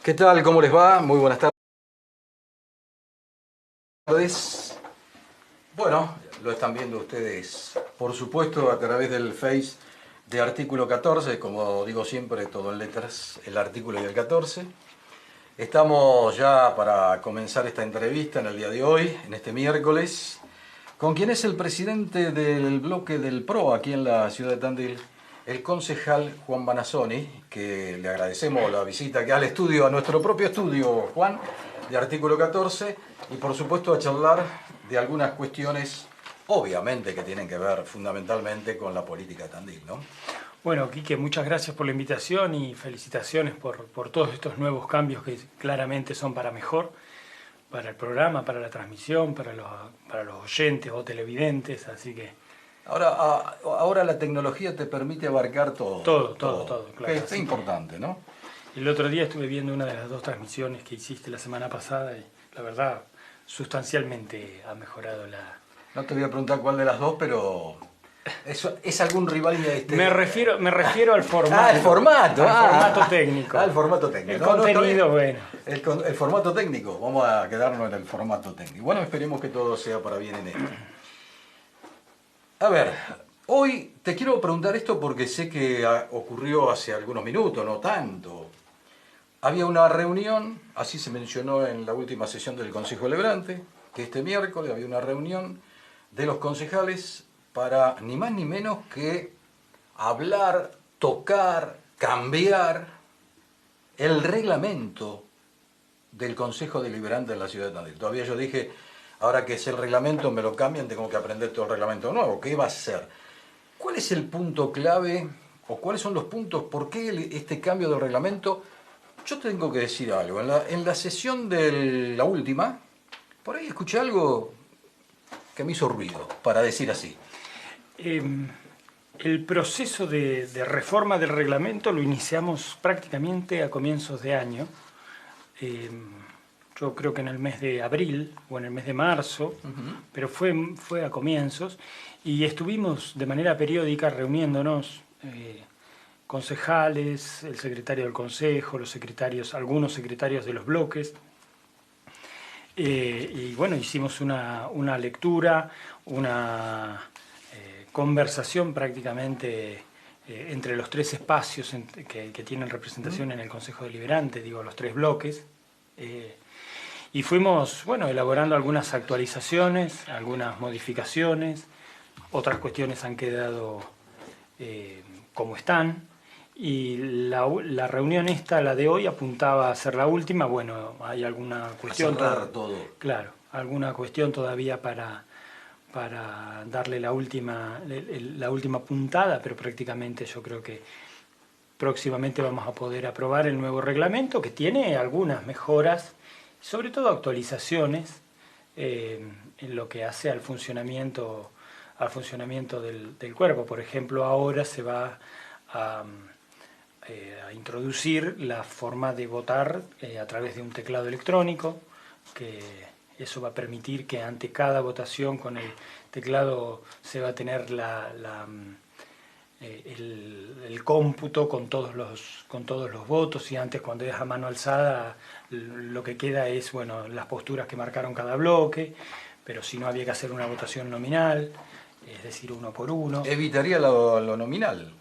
¿Qué tal? ¿Cómo les va? Muy buenas tardes. Bueno, lo están viendo ustedes, por supuesto, a través del Face de Artículo 14, como digo siempre, todo en letras, el artículo y el 14. Estamos ya para comenzar esta entrevista en el día de hoy, en este miércoles, con quien es el presidente del bloque del PRO aquí en la ciudad de Tandil, el concejal Juan Banazzoni, que le agradecemos la visita que al estudio, a nuestro propio estudio, Juan, de Artículo 14, y por supuesto a charlar de algunas cuestiones, obviamente que tienen que ver fundamentalmente con la política de Tandil, ¿no? Bueno, Quique, muchas gracias por la invitación y felicitaciones por todos estos nuevos cambios que claramente son para mejor, para el programa, para la transmisión, para los oyentes o televidentes, así que Ahora la tecnología te permite abarcar todo, que claro. es importante, ¿no? El otro día estuve viendo una de las dos transmisiones que hiciste la semana pasada y la verdad, sustancialmente ha mejorado la... No te voy a preguntar cuál de las dos, pero ¿es algún rival Me refiero al formato. Ah, el formato. Al formato técnico. Ah, el formato técnico. El contenido, bueno. El formato técnico. Vamos a quedarnos en el formato técnico. Bueno, esperemos que todo sea para bien en esto. A ver, hoy te quiero preguntar esto porque sé que ocurrió hace algunos minutos, no tanto. Había una reunión, así se mencionó en la última sesión del Consejo Deliberante, que este miércoles había una reunión de los concejales para ni más ni menos que hablar, tocar, cambiar el reglamento del Consejo Deliberante en la ciudad de Tandil. Todavía yo dije, ahora que es el reglamento, me lo cambian, tengo que aprender todo el reglamento nuevo. ¿Qué va a ser? ¿Cuál es el punto clave o cuáles son los puntos? ¿Por qué este cambio del reglamento? Yo tengo que decir algo. En la sesión de la última, por ahí escuché algo que me hizo ruido, para decir así. El proceso de reforma del reglamento lo iniciamos prácticamente a comienzos de año. Yo creo que en el mes de abril o en el mes de marzo, pero fue a comienzos, y estuvimos de manera periódica reuniéndonos, concejales, el secretario del consejo, los secretarios, algunos secretarios de los bloques, y bueno, hicimos una lectura, una conversación prácticamente entre los tres espacios que tienen representación en el Consejo Deliberante, digo, los tres bloques. Y fuimos, bueno, elaborando algunas actualizaciones, algunas modificaciones, otras cuestiones han quedado como están. Y la reunión esta, la de hoy, apuntaba a ser la última. Bueno, hay alguna cuestión... todo. Claro, alguna cuestión todavía para darle la última puntada, pero prácticamente yo creo que próximamente vamos a poder aprobar el nuevo reglamento, que tiene algunas mejoras, sobre todo actualizaciones en lo que hace al funcionamiento del cuerpo. Por ejemplo, ahora se va a introducir la forma de votar a través de un teclado electrónico, que eso va a permitir que ante cada votación con el teclado se va a tener el cómputo con todos los votos, y antes, cuando es a mano alzada, lo que queda es, bueno, las posturas que marcaron cada bloque, pero si no, había que hacer una votación nominal, es decir, uno por uno. Evitaría lo nominal.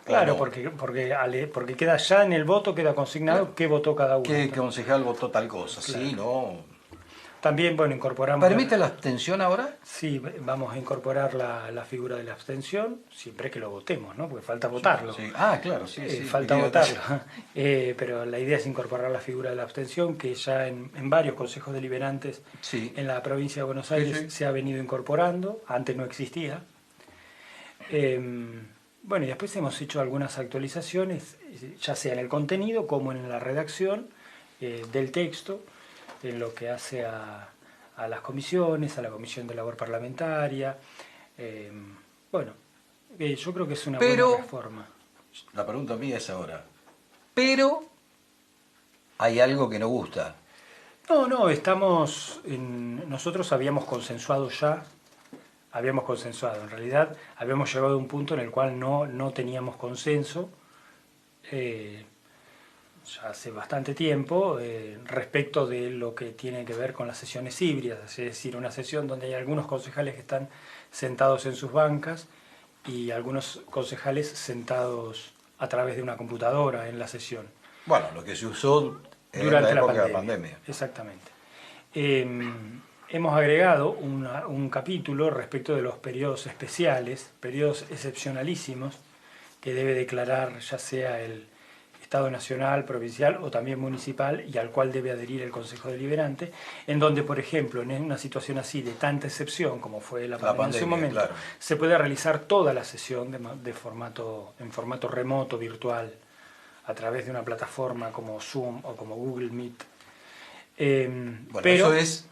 Claro, porque queda ya en el voto, queda consignado qué votó cada uno. ¿Qué concejal votó tal cosa? Claro. Sí, no. También, bueno, incorporamos... ¿Permite la abstención ahora? Sí, vamos a incorporar la figura de la abstención, siempre que lo votemos, ¿no? Porque falta votarlo. Sí. Ah, claro, sí. Falta votarlo. Pero la idea es incorporar la figura de la abstención, que ya en varios consejos deliberantes en la provincia de Buenos Aires se ha venido incorporando, antes no existía. Bueno, y después hemos hecho algunas actualizaciones, ya sea en el contenido como en la redacción del texto, en lo que hace a las comisiones, a la Comisión de Labor Parlamentaria. Bueno, yo creo que es una buena reforma. La pregunta mía es ahora. Pero hay algo que no gusta. No, nosotros habíamos consensuado ya, en realidad habíamos llegado a un punto en el cual no teníamos consenso, ya hace bastante tiempo respecto de lo que tiene que ver con las sesiones híbridas, es decir, una sesión donde hay algunos concejales que están sentados en sus bancas y algunos concejales sentados a través de una computadora en la sesión. Bueno, lo que se usó en la Durante la época de la pandemia. pandemia. Exactamente. Hemos agregado un capítulo respecto de los periodos especiales, periodos excepcionalísimos, que debe declarar ya sea el Estado nacional, provincial o también municipal, y al cual debe adherir el Consejo Deliberante, en donde, por ejemplo, en una situación así de tanta excepción como fue la pandemia en su momento, claro. se puede realizar toda la sesión en formato remoto, virtual, a través de una plataforma como Zoom o como Google Meet. Bueno, pero eso es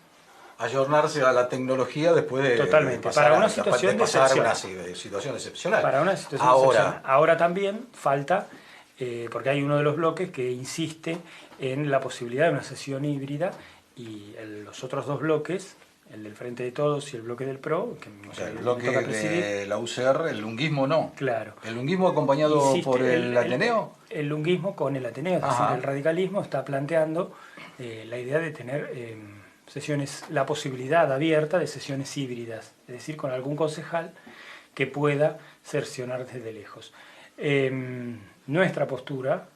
ayornarse a la tecnología después de totalmente, pasar, para una situación de pasar excepción. una situación excepcional. Para una situación excepcional. Ahora también falta, porque hay uno de los bloques que insiste en la posibilidad de una sesión híbrida, y los otros dos bloques, el del Frente de Todos y el bloque del PRO, que o sea, el me bloque toca presidir, de la UCR, el lunguismo no. claro. ¿El lunguismo acompañado Insiste por el Ateneo? El lunguismo con el Ateneo, es decir, el radicalismo está planteando la idea de tener sesiones, la posibilidad abierta de sesiones híbridas, es decir, con algún concejal que pueda cercionar desde lejos. Nuestra postura,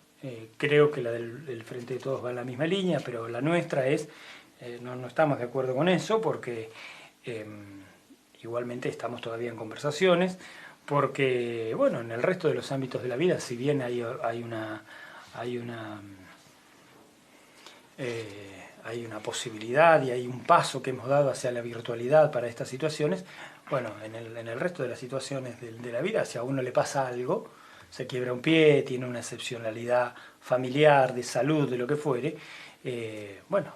creo que la del Frente de Todos va en la misma línea, pero la nuestra es, no estamos de acuerdo con eso, porque igualmente estamos todavía en conversaciones, porque, bueno, en el resto de los ámbitos de la vida, si bien hay una posibilidad y hay un paso que hemos dado hacia la virtualidad para estas situaciones, bueno, en el resto de las situaciones de la vida, si a uno le pasa algo, se quiebra un pie, tiene una excepcionalidad familiar, de salud, de lo que fuere, bueno,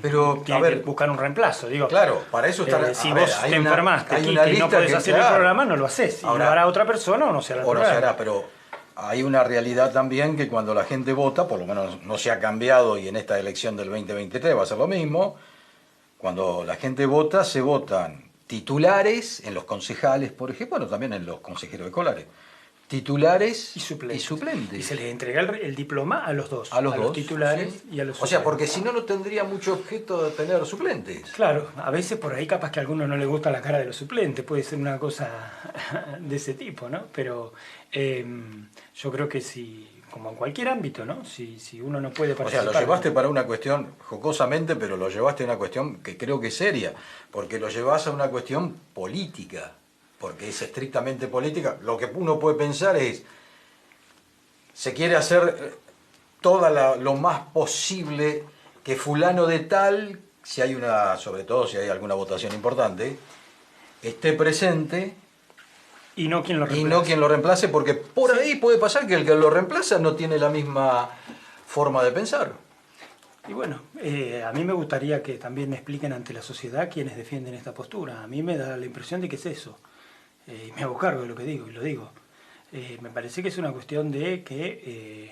pero tiene que buscar un reemplazo. Digo, claro, para eso está. Si vos te enfermaste hay aquí una y lista no podés que, hacer claro, el programa, no lo haces. Y ahora, lo hará otra persona o no se hará el o no programa. se hará, pero hay una realidad también que cuando la gente vota, por lo menos no se ha cambiado y en esta elección del 2023 va a ser lo mismo, cuando la gente vota, se votan titulares en los concejales, por ejemplo, bueno, también en los consejeros escolares. Titulares y suplentes. Y se les entrega el diploma a los dos. A los titulares, sí. Y a los suplentes. O sea, porque si no, no tendría mucho objeto de tener suplentes. Claro, a veces por ahí capaz que a alguno no le gusta la cara de los suplentes, puede ser una cosa de ese tipo, ¿no? Pero yo creo que si, como en cualquier ámbito, ¿no? Si uno no puede participar... O sea, lo llevaste para una cuestión, jocosamente, pero lo llevaste a una cuestión que creo que es seria, porque lo llevas a una cuestión política. Porque es estrictamente política. Lo que uno puede pensar es, se quiere hacer lo más posible que fulano de tal, si hay sobre todo si hay alguna votación importante, esté presente y no quien lo reemplace, porque por ahí puede pasar que el que lo reemplaza no tiene la misma forma de pensar. Y bueno, a mí me gustaría que también me expliquen ante la sociedad quienes defienden esta postura. A mí me da la impresión de que es eso. Y me hago cargo de lo que digo, y lo digo. Me parece que es una cuestión de que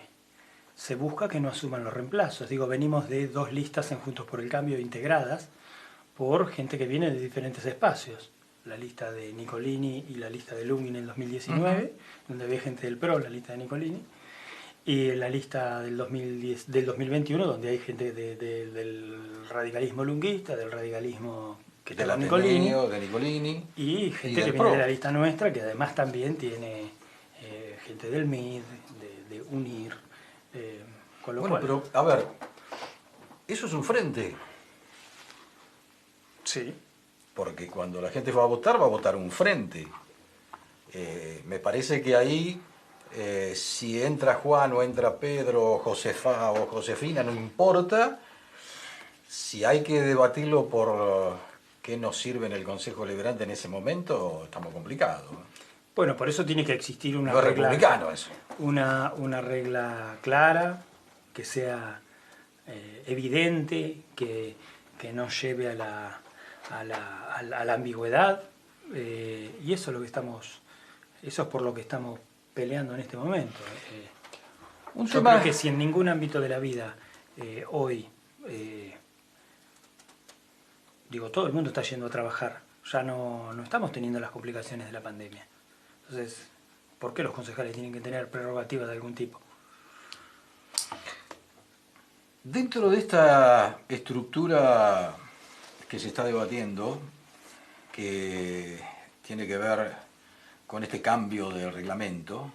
se busca que no asuman los reemplazos. Digo, venimos de dos listas en Juntos por el Cambio integradas por gente que viene de diferentes espacios. La lista de Nicolini y la lista de Lunghi en el 2019, donde había gente del PRO, la lista de Nicolini, y la lista del 2021, donde hay gente del radicalismo lunguista, del radicalismo que está con Nicolini, de Nicolini, y gente que viene de la lista nuestra, que además también tiene gente del MID, de UNIR, con lo cual... pero a ver, eso es un frente. Sí. Porque cuando la gente va a votar un frente. Me parece que ahí, si entra Juan o entra Pedro, Josefa o Josefina, no importa. Si hay que debatirlo por qué nos sirve en el Consejo Deliberante en ese momento, estamos complicados. Bueno, por eso tiene que existir una no es regla, republicano eso. Una regla clara, que sea evidente, que no lleve a la ambigüedad, y eso es lo que eso es por lo que estamos peleando en este momento. Yo creo que si en ningún ámbito de la vida hoy digo, todo el mundo está yendo a trabajar, ya no estamos teniendo las complicaciones de la pandemia. Entonces, ¿por qué los concejales tienen que tener prerrogativas de algún tipo? Dentro de esta estructura que se está debatiendo, que tiene que ver con este cambio del reglamento,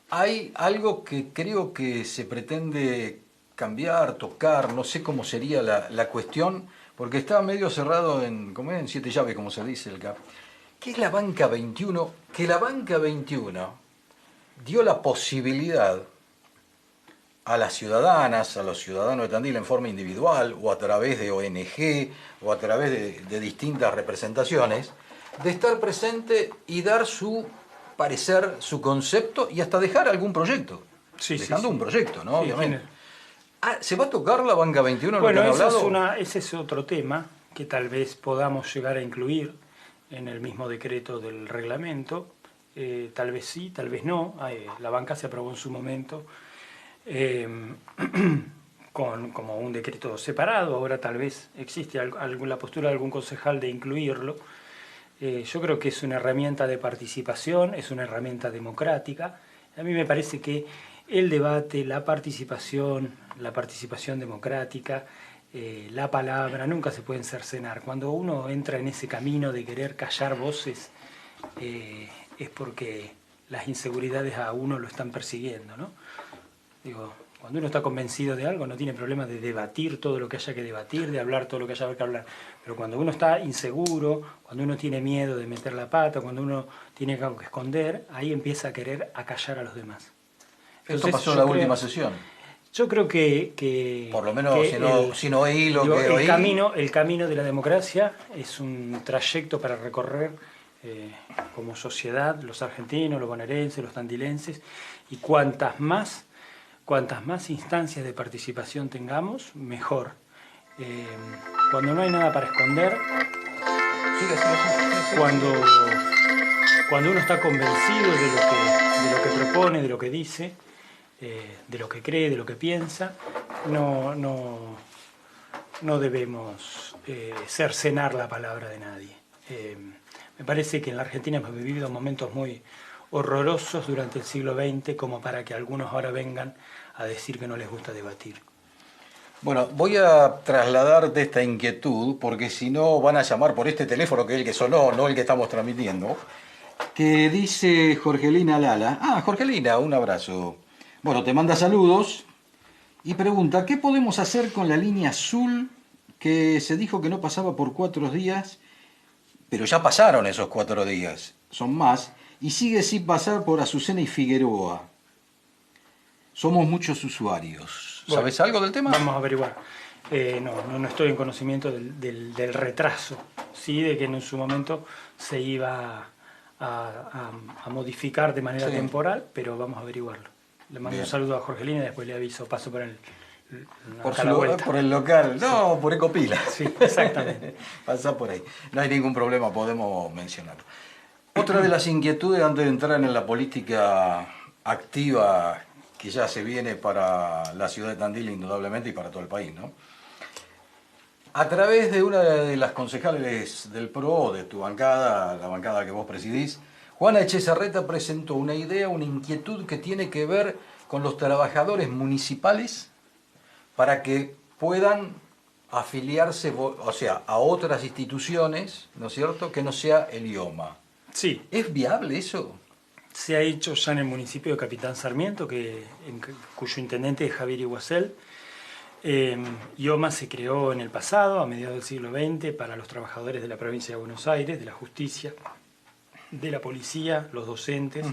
hay algo que creo que se pretende cambiar, tocar, no sé cómo sería la cuestión, porque está medio cerrado en 7 llaves, como se dice el CAP, que es la banca 21, que la banca 21 dio la posibilidad a las ciudadanas, a los ciudadanos de Tandil en forma individual o a través de ONG o a través de distintas representaciones, de estar presente y dar su parecer, su concepto y hasta dejar algún proyecto. Sí, dejando sí. un proyecto, ¿no? Sí, Obviamente. ¿Se va a tocar la banca 21 en bueno, lo que han hablado? ese es otro tema que tal vez podamos llegar a incluir en el mismo decreto del reglamento. Tal vez sí, tal vez no. La banca se aprobó en su momento como un decreto separado. Ahora tal vez existe la postura de algún concejal de incluirlo. Yo creo que es una herramienta de participación, es una herramienta democrática. A mí me parece que el debate, la participación democrática, la palabra, nunca se pueden cercenar. Cuando uno entra en ese camino de querer callar voces, es porque las inseguridades a uno lo están persiguiendo, ¿no? Digo, cuando uno está convencido de algo no tiene problema de debatir todo lo que haya que debatir, de hablar todo lo que haya que hablar. Pero cuando uno está inseguro, cuando uno tiene miedo de meter la pata, cuando uno tiene algo que esconder, ahí empieza a querer acallar a los demás. Esto pasó en la última sesión. Yo creo que por lo menos, si no oí lo digo, que oí. El camino de la democracia es un trayecto para recorrer como sociedad, los argentinos, los bonaerenses, los tandilenses, y cuantas más instancias de participación tengamos, mejor. Cuando no hay nada para esconder, cuando uno está convencido de lo que propone, de lo que dice, de lo que cree, de lo que piensa, no debemos cercenar la palabra de nadie. Me parece que en la Argentina hemos vivido momentos muy horrorosos durante el siglo XX como para que algunos ahora vengan a decir que no les gusta debatir. Bueno, voy a trasladarte esta inquietud, porque si no van a llamar por este teléfono, que es el que sonó, no el que estamos transmitiendo, que dice Jorgelina Lala. Ah, Jorgelina, un abrazo. Bueno, te manda saludos y pregunta, ¿qué podemos hacer con la línea azul que se dijo que no pasaba por 4 días, pero ya pasaron esos 4 días, son más, y sigue sin pasar por Azucena y Figueroa? Somos muchos usuarios. Bueno, ¿Sabes algo del tema? Vamos a averiguar. No estoy en conocimiento del retraso, sí, de que en su momento se iba a modificar de manera temporal, pero vamos a averiguarlo. Le mando un saludo a Jorgelina y después le aviso, paso por por el local, no, por Ecopila. Sí, exactamente. Pasa por ahí. No hay ningún problema, podemos mencionarlo. Otra de las inquietudes antes de entrar en la política activa que ya se viene para la ciudad de Tandil, indudablemente, y para todo el país, ¿no? A través de una de las concejales del PRO, de tu bancada, la bancada que vos presidís, Juana Echezarreta presentó una idea, una inquietud que tiene que ver con los trabajadores municipales para que puedan afiliarse, o sea, a otras instituciones, ¿no es cierto?, que no sea el IOMA. Sí. ¿Es viable eso? Se ha hecho ya en el municipio de Capitán Sarmiento, cuyo intendente es Javier Iguacel. IOMA se creó en el pasado, a mediados del siglo XX, para los trabajadores de la provincia de Buenos Aires, de la justicia, de la policía, los docentes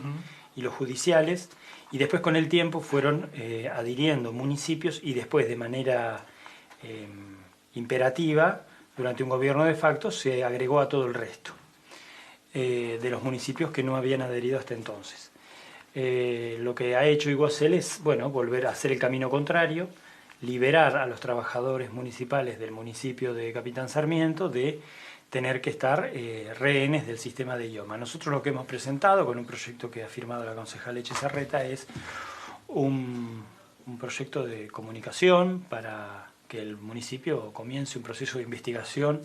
y los judiciales, y después con el tiempo fueron adhiriendo municipios y después de manera imperativa, durante un gobierno de facto, se agregó a todo el resto de los municipios que no habían adherido hasta entonces. Lo que ha hecho Iguacel es, bueno, volver a hacer el camino contrario, liberar a los trabajadores municipales del municipio de Capitán Sarmiento de tener que estar rehenes del sistema de IOMA. Nosotros lo que hemos presentado con un proyecto que ha firmado la concejal Echezarreta es un proyecto de comunicación para que el municipio comience un proceso de investigación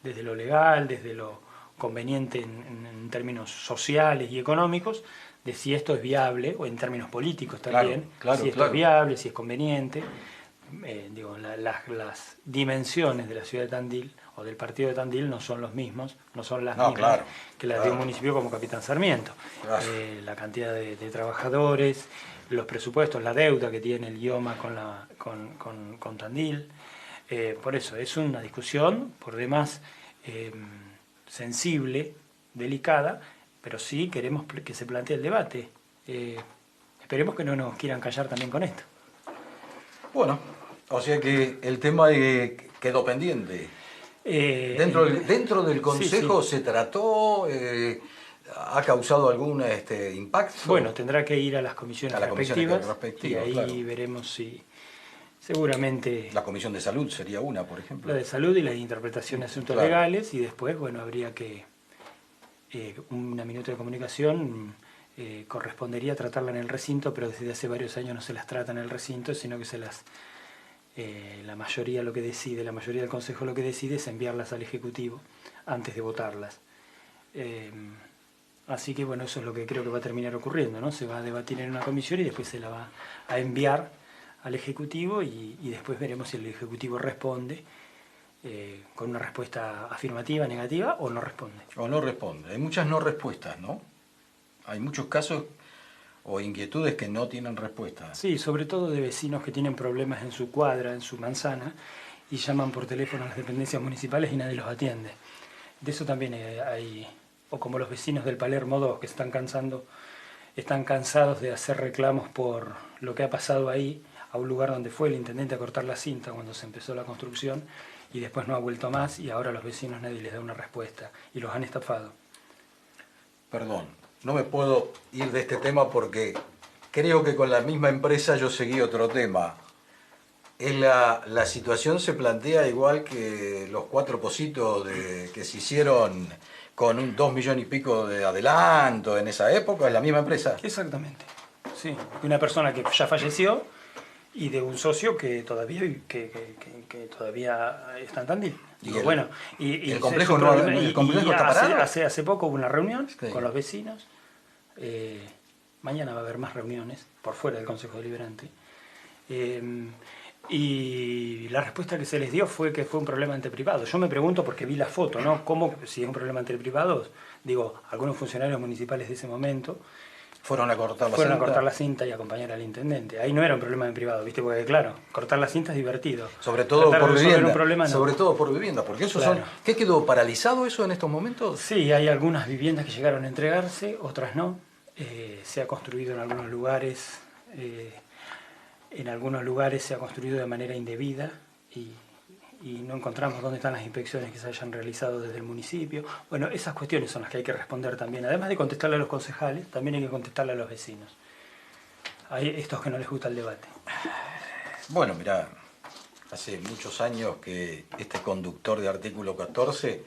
desde lo legal, desde lo conveniente en términos sociales y económicos, de si esto es viable, o en términos políticos también, claro, si esto es viable, si es conveniente, digo, las dimensiones de la ciudad de Tandil o del partido de Tandil no son los mismos, no son las mismas claro, que las de un municipio como Capitán Sarmiento. Claro. La cantidad de trabajadores, los presupuestos, la deuda que tiene el IOMA con Tandil. Por eso es una discusión por demás sensible, delicada, pero sí queremos que se plantee el debate. Esperemos que no nos quieran callar también con esto. Bueno, o sea que el tema quedó pendiente. Dentro del Consejo sí. se trató, ha causado algún impacto. Bueno, tendrá que ir a las comisiones respectivas y ahí claro. veremos si seguramente... La Comisión de Salud sería una, por ejemplo. La de Salud y la de Interpretación de Asuntos Legales, y después, bueno, habría que... una minuta de comunicación correspondería tratarla en el recinto, pero desde hace varios años no se las trata en el recinto, sino que la mayoría lo que decide, la mayoría del Consejo lo que decide es enviarlas al Ejecutivo antes de votarlas. Así que bueno, eso es lo que creo que va a terminar ocurriendo, ¿no? Se va a debatir en una comisión y después se la va a enviar al Ejecutivo y después veremos si el Ejecutivo responde con una respuesta afirmativa, negativa o no responde. O no responde. Hay muchas no respuestas, ¿no? Hay muchos casos o inquietudes que no tienen respuesta. Sí, sobre todo de vecinos que tienen problemas en su cuadra, en su manzana, y llaman por teléfono a las dependencias municipales y nadie los atiende. De eso también hay, o como los vecinos del Palermo 2 que están cansados de hacer reclamos por lo que ha pasado ahí, a un lugar donde fue el intendente a cortar la cinta cuando se empezó la construcción y después no ha vuelto más y ahora a los vecinos nadie les da una respuesta y los han estafado. Perdón, no me puedo ir de este tema porque creo que con la misma empresa yo seguí otro tema. La situación se plantea igual que los 4 pocitos que se hicieron con un 2 millones y pico de adelanto en esa época, ¿es la misma empresa? Exactamente, sí. Una persona que ya falleció y de un socio que todavía está en Tandil. Y el complejo está parado. Hace poco hubo una reunión Sí. con los vecinos. Mañana va a haber más reuniones por fuera del Consejo Deliberante. Y la respuesta que se les dio fue que fue un problema entre privados. Yo me pregunto, porque vi la foto, ¿no? ¿Cómo, si es un problema entre privados? Digo, algunos funcionarios municipales de ese momento fueron a cortar la cinta y acompañar al intendente. Ahí no era un problema en privado, ¿viste? Porque claro, cortar la cinta es divertido. Sobre todo por vivienda. Un problema, no. Sobre todo por vivienda, porque eso claro. ¿Qué quedó paralizado eso en estos momentos? Sí, hay algunas viviendas que llegaron a entregarse, otras no. Se ha construido en algunos lugares, se ha construido de manera indebida y no encontramos dónde están las inspecciones que se hayan realizado desde el municipio. Bueno, esas cuestiones son las que hay que responder también. Además de contestarle a los concejales, también hay que contestarle a los vecinos. Hay estos que no les gusta el debate. Bueno, mirá, hace muchos años que este conductor de artículo 14,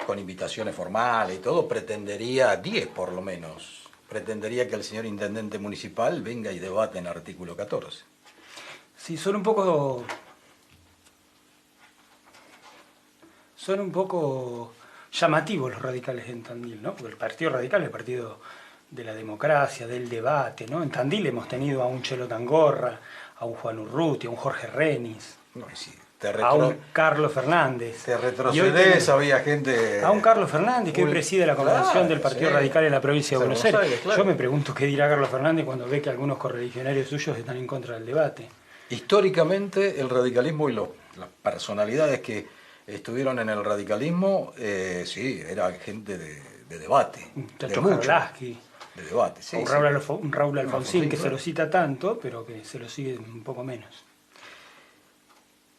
con invitaciones formales y todo, pretendería, 10 por lo menos, pretendería que el señor intendente municipal venga y debate en artículo 14. Sí, son un poco llamativos los radicales en Tandil, ¿no? Porque el Partido Radical es el partido de la democracia, del debate, ¿no? En Tandil hemos tenido a un Chelo Tangorra, a un Juan Urruti, a un Jorge Renis, No, sí, a un Carlos Fernández. Te retrocedes, había gente... A un Carlos Fernández que hoy preside la convención del Partido Radical en la provincia de Buenos Aires. Claro. Yo me pregunto qué dirá Carlos Fernández cuando ve que algunos correligionarios suyos están en contra del debate. Históricamente el radicalismo y las personalidades que estuvieron en el radicalismo, sí, era gente de debate. Chacho Jarolaski, de debate, sí. Un Raúl Alfonsín, que claro. se lo cita tanto, pero que se lo sigue un poco menos.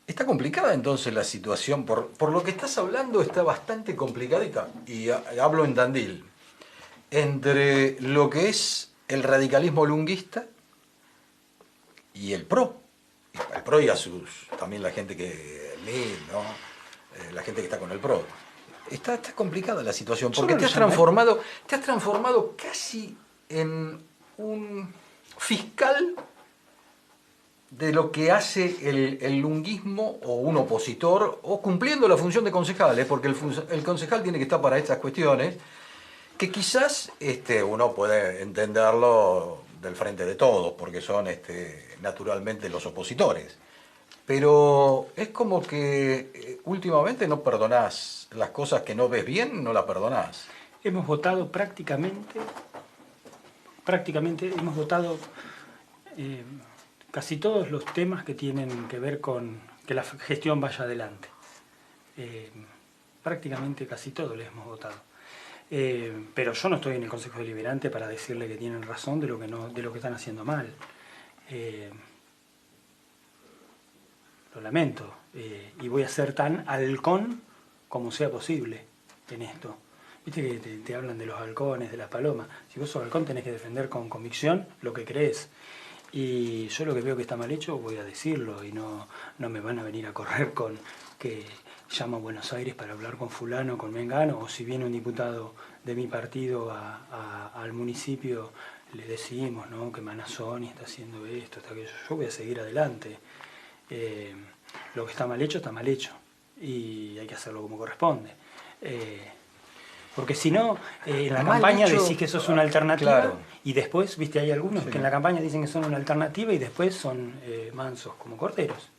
Está complicada entonces la situación, por lo que estás hablando está bastante complicadita, y hablo en Tandil, entre lo que es el radicalismo lunguista y el PRO y a sus, también la gente que, ¿no? La gente que está con el PRO. Está complicada la situación, porque te has transformado casi en un fiscal de lo que hace el lunguismo o un opositor, o cumpliendo la función de concejal, porque el concejal tiene que estar para estas cuestiones, que quizás uno puede entenderlo del frente de todos, porque son naturalmente los opositores. pero es como que últimamente no perdonás las cosas que no ves bien, no las perdonás. Hemos votado prácticamente hemos votado casi todos los temas que tienen que ver con que la gestión vaya adelante. Prácticamente casi todo le hemos votado. Pero yo no estoy en el Consejo Deliberante para decirle que tienen razón de lo que, no, de lo que están haciendo mal. Lo lamento. Y voy a ser tan halcón como sea posible en esto. Viste que te hablan de los halcones, de las palomas. Si vos sos halcón tenés que defender con convicción lo que crees. Y yo lo que veo que está mal hecho voy a decirlo y no me van a venir a correr con que llamo a Buenos Aires para hablar con fulano, con mengano, o si viene un diputado de mi partido al municipio le decimos, ¿no?, que Manazoni está haciendo esto, está aquello. Yo voy a seguir adelante. Lo que está mal hecho y hay que hacerlo como corresponde. Porque si no, en la campaña decís que sos una alternativa, claro, y después, viste, hay algunos que en la campaña dicen que son una alternativa y después son mansos como corderos.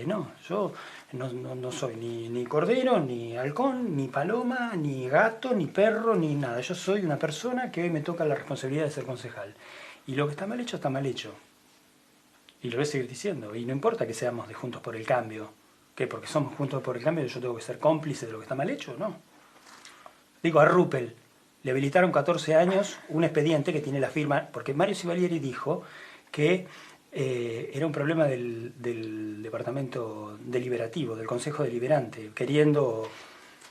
No, yo no soy ni cordero, ni halcón, ni paloma, ni gato, ni perro, ni nada. Yo soy una persona que hoy me toca la responsabilidad de ser concejal. Y lo que está mal hecho, está mal hecho. Y lo voy a seguir diciendo. Y no importa que seamos de Juntos por el Cambio. ¿Qué? Porque somos Juntos por el Cambio, yo tengo que ser cómplice de lo que está mal hecho, ¿no? Digo, a Ruppel le habilitaron 14 años un expediente que tiene la firma, porque Mario Sivalieri dijo que era un problema del departamento deliberativo, del Consejo Deliberante, queriendo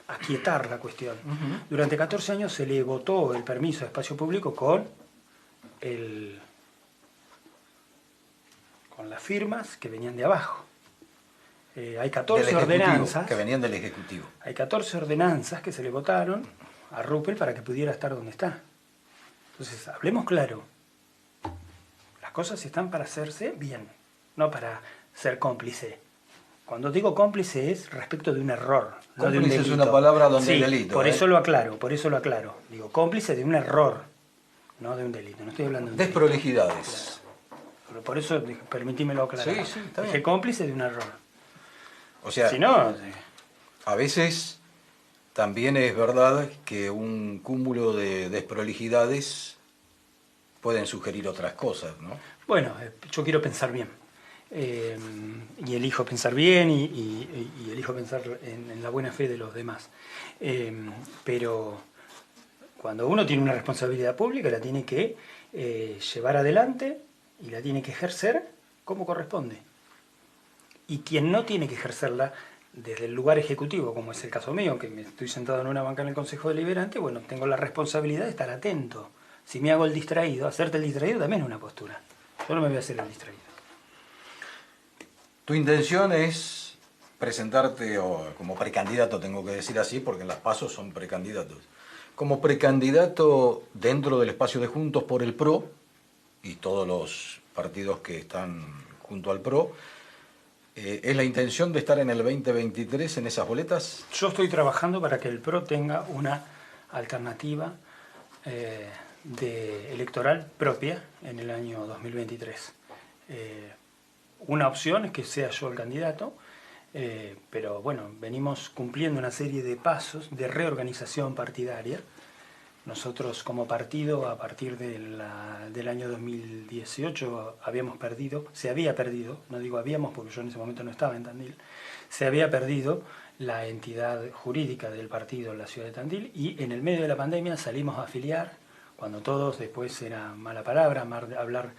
aquietar la cuestión. Durante 14 años se le votó el permiso de espacio público con las firmas que venían de abajo. Hay 14 ordenanzas que venían del Ejecutivo. Hay 14 ordenanzas que se le votaron a Ruppel para que pudiera estar donde está. Entonces, hablemos claro. Las cosas están para hacerse bien, no para ser cómplice. Cuando digo cómplice es respecto de un error, no de un delito. Es una palabra donde hay sí, delito. Por eso lo aclaro. Digo, cómplice de un error, no de un delito. No estoy hablando de un desprolijidades. Delito. Claro. Por eso, permitímelo aclarar. Sí, está bien. Dije cómplice de un error. O sea, si no, a veces también es verdad que un cúmulo de desprolijidades pueden sugerir otras cosas, ¿no? Bueno, yo quiero pensar bien. Y elijo pensar bien y elijo pensar en la buena fe de los demás. Pero cuando uno tiene una responsabilidad pública la tiene que llevar adelante y la tiene que ejercer como corresponde. Y quien no tiene que ejercerla desde el lugar ejecutivo, como es el caso mío, que me estoy sentado en una banca en el Consejo Deliberante, bueno, tengo la responsabilidad de estar atento. Si me hago el distraído, hacerte el distraído también es una postura. Yo no me voy a hacer el distraído. Tu intención es presentarte como precandidato, tengo que decir así, porque en las PASO son precandidatos. Como precandidato dentro del espacio de Juntos por el PRO y todos los partidos que están junto al PRO, ¿es la intención de estar en el 2023 en esas boletas? Yo estoy trabajando para que el PRO tenga una alternativa electoral propia en el año 2023. Una opción es que sea yo el candidato, pero bueno, venimos cumpliendo una serie de pasos de reorganización partidaria. Nosotros como partido, a partir del año 2018, se había perdido, no digo habíamos porque yo en ese momento no estaba en Tandil, se había perdido la entidad jurídica del partido en la ciudad de Tandil y en el medio de la pandemia salimos a afiliar, cuando todos, después era mala palabra, hablar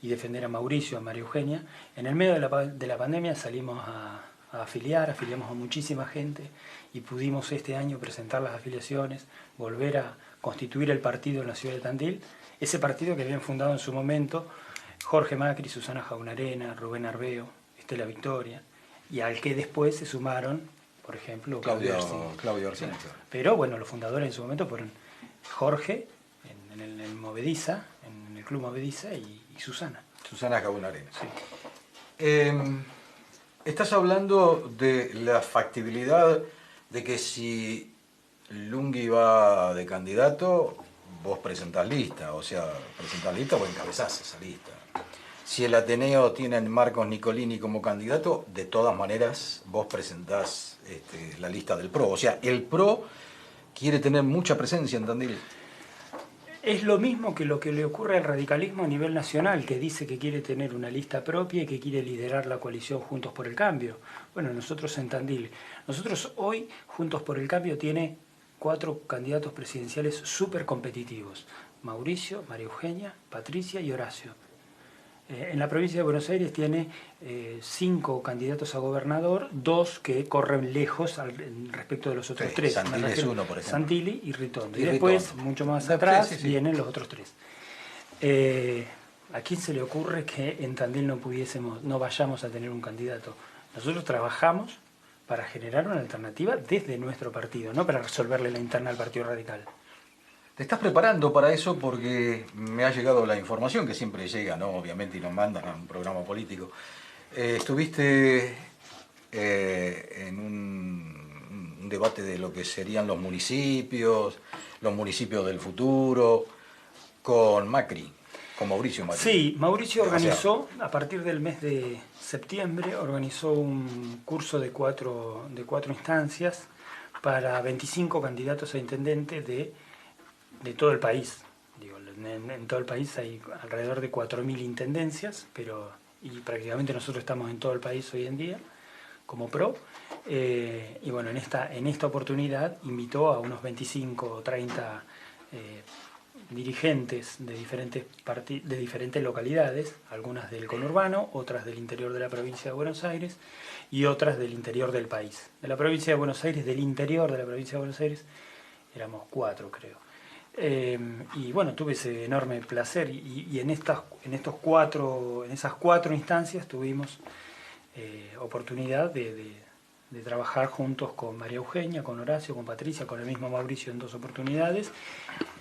y defender a Mauricio, a María Eugenia, en el medio de la pandemia salimos a afiliamos a muchísima gente y pudimos este año presentar las afiliaciones, volver a constituir el partido en la ciudad de Tandil, ese partido que habían fundado en su momento Jorge Macri, Susana Jaunarena, Rubén Arbeo, Estela Victoria, y al que después se sumaron, por ejemplo, Claudio Orsini. Pero bueno, los fundadores en su momento fueron Jorge, en el Movediza, en el Club Movediza, y Susana. Susana Jaunarena. Sí. Estás hablando de la factibilidad de que si Lunghi va de candidato, vos presentás lista, o encabezás esa lista. si el Ateneo tiene a Marcos Nicolini como candidato, de todas maneras vos presentás la lista del PRO. O sea, el PRO quiere tener mucha presencia en Tandil. Es lo mismo que lo que le ocurre al radicalismo a nivel nacional, que dice que quiere tener una lista propia y que quiere liderar la coalición Juntos por el Cambio. Bueno, nosotros en Tandil, nosotros hoy Juntos por el Cambio tiene 4 candidatos presidenciales súper competitivos: Mauricio, María Eugenia, Patricia y Horacio. En la provincia de Buenos Aires tiene 5 candidatos a gobernador, 2 que corren lejos respecto de los otros 3. Santilli es uno, por ejemplo. Santilli y Ritondo. Y después, mucho más atrás, vienen los otros 3. ¿A quién se le ocurre que en Tandil no vayamos a tener un candidato? Nosotros trabajamos para generar una alternativa desde nuestro partido, no para resolverle la interna al Partido Radical. ¿Te estás preparando para eso? Porque me ha llegado la información, que siempre llega, ¿no? Obviamente, y nos mandan a un programa político. Estuviste en un debate de lo que serían los municipios del futuro, con Macri, con Mauricio Macri. Sí, Mauricio organizó, a partir del mes de septiembre, organizó un curso de cuatro instancias para 25 candidatos a intendente de todo el país. Digo, en todo el país hay alrededor de 4.000 intendencias, y prácticamente nosotros estamos en todo el país hoy en día como PRO. Y bueno, en esta oportunidad invitó a unos 25 o 30 dirigentes de diferentes localidades, algunas del conurbano, otras del interior de la provincia de Buenos Aires y otras del interior del país. De la provincia de Buenos Aires, del interior de la provincia de Buenos Aires, éramos 4, creo. Y bueno, tuve ese enorme placer y en esas 4 instancias tuvimos oportunidad de trabajar juntos con María Eugenia, con Horacio, con Patricia, con el mismo Mauricio en 2 oportunidades,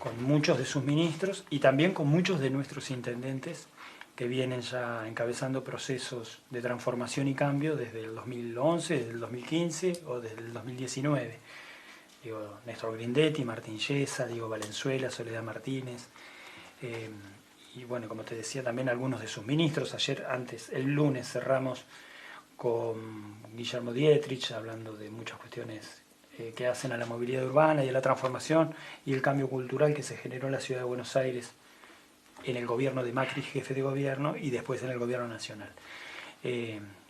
con muchos de sus ministros y también con muchos de nuestros intendentes que vienen ya encabezando procesos de transformación y cambio desde el 2011, desde el 2015 o desde el 2019. Digo, Néstor Grindetti, Martín Yesa, Diego Valenzuela, Soledad Martínez, y bueno, como te decía, también algunos de sus ministros. El lunes cerramos con Guillermo Dietrich, hablando de muchas cuestiones que hacen a la movilidad urbana y a la transformación y el cambio cultural que se generó en la ciudad de Buenos Aires en el gobierno de Macri, jefe de gobierno, y después en el gobierno nacional.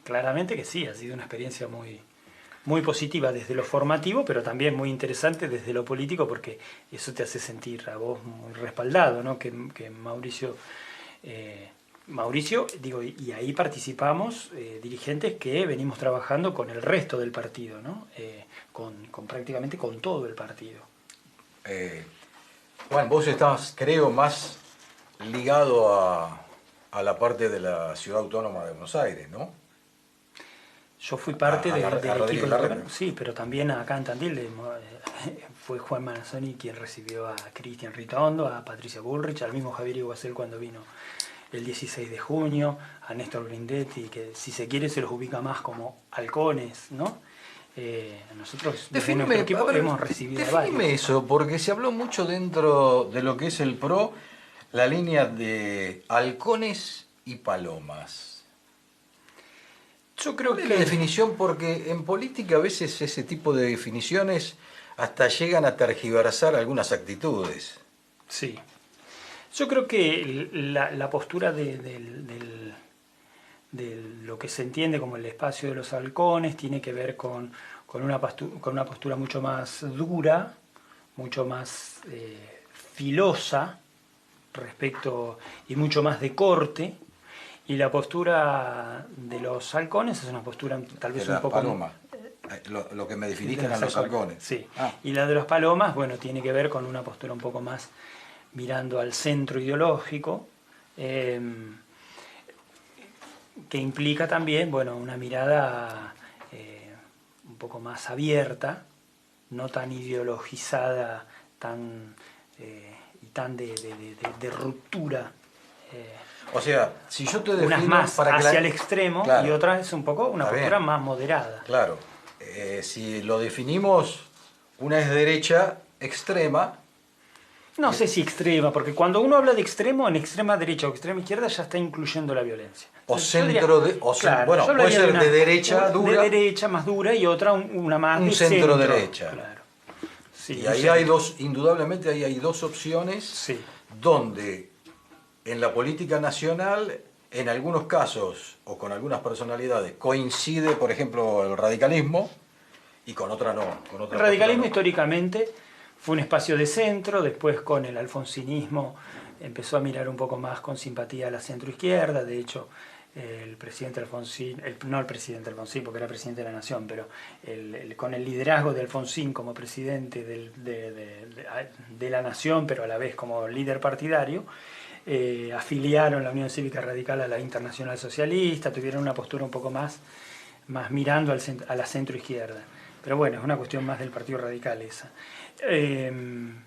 Claramente que sí, ha sido una experiencia muy positiva desde lo formativo, pero también muy interesante desde lo político, porque eso te hace sentir a vos muy respaldado, ¿no? Que Mauricio, digo, y ahí participamos dirigentes que venimos trabajando con el resto del partido, ¿no? Prácticamente con todo el partido. Juan, vos estás, creo, más ligado a la parte de la Ciudad Autónoma de Buenos Aires, ¿no? Yo fui parte del equipo de gobierno, sí, pero también acá en Tandil fue Juan Manassoni quien recibió a Cristian Ritondo, a Patricia Bullrich, al mismo Javier Iguacel cuando vino el 16 de junio, a Néstor Grindetti, que si se quiere se los ubica más como halcones, ¿no? Nosotros desde nuestro equipo hemos recibido a varios. Definime eso, porque se habló mucho dentro de lo que es el PRO, la línea de halcones y palomas. Yo creo que la definición, porque en política a veces ese tipo de definiciones hasta llegan a tergiversar algunas actitudes. Sí. Yo creo que la postura de lo que se entiende como el espacio de los halcones tiene que ver con una postura mucho más dura, mucho más filosa respecto y mucho más de corte. Y la postura de los halcones es una postura tal vez un poco... Paloma. Lo que me definiste eran los halcones. Sí. Y la de los palomas, bueno, tiene que ver con una postura un poco más mirando al centro ideológico, que implica también, bueno, una mirada un poco más abierta, no tan ideologizada, y tan de ruptura. O sea, si yo te defino... Unas más hacia el extremo, claro, y otras es un poco una postura más moderada. Claro. Si lo definimos, una es derecha extrema No sé si extrema, porque cuando uno habla de extremo, en extrema derecha o extrema izquierda ya está incluyendo la violencia. O Entonces, centro de... bueno, puede ser de derecha dura. De derecha más dura y otra una más un de centro centro. derecha. Claro. Sí, y ahí hay dos, indudablemente ahí hay dos opciones, sí, donde en la política nacional, en algunos casos o con algunas personalidades, coincide, por ejemplo, el radicalismo y con otra no. Con otra el radicalismo no. históricamente fue un espacio de centro, después con el alfonsinismo empezó a mirar un poco más con simpatía a la centroizquierda. De hecho, el presidente Alfonsín, no el presidente Alfonsín porque era presidente de la Nación, pero con el liderazgo de Alfonsín como presidente de la Nación, pero a la vez como líder partidario, afiliaron la Unión Cívica Radical a la Internacional Socialista, tuvieron una postura un poco más mirando a la centroizquierda. Pero bueno, es una cuestión más del Partido Radical esa. A mí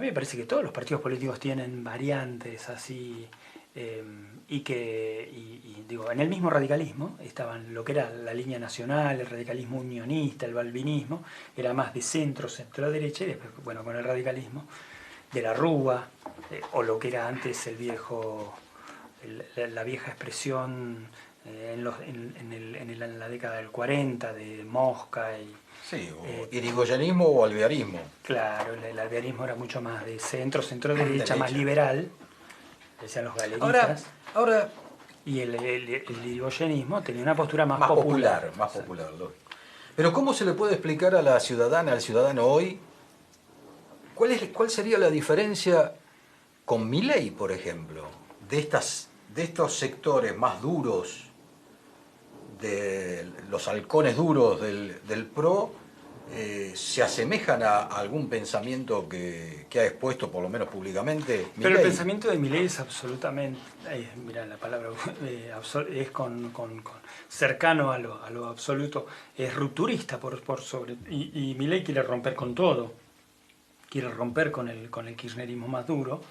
me parece que todos los partidos políticos tienen variantes así, digo, en el mismo radicalismo estaban lo que era la línea nacional, el radicalismo unionista, el balvinismo, era más de centro, centro-derecha, y después, bueno, con el radicalismo de la Rúa, o lo que era antes la vieja expresión en la década del 40 de Mosca y... Sí, o irigoyenismo o alvearismo. Claro, el alvearismo era mucho más de centro, centro-derecha, más liberal, decían los galeristas. Ahora y el irigoyenismo tenía una postura más popular. popular. Más popular, lógico. Pero ¿cómo se le puede explicar a la ciudadana, al ciudadano hoy, cuál sería la diferencia con Milei, por ejemplo, de estos sectores más duros, de los halcones duros del PRO, se asemejan a algún pensamiento que ha expuesto, por lo menos públicamente, Milei? Pero el pensamiento de Milei es absolutamente, mira la palabra, es cercano a lo absoluto, es rupturista por sobre, y Milei quiere romper con todo, quiere romper con el kirchnerismo más duro,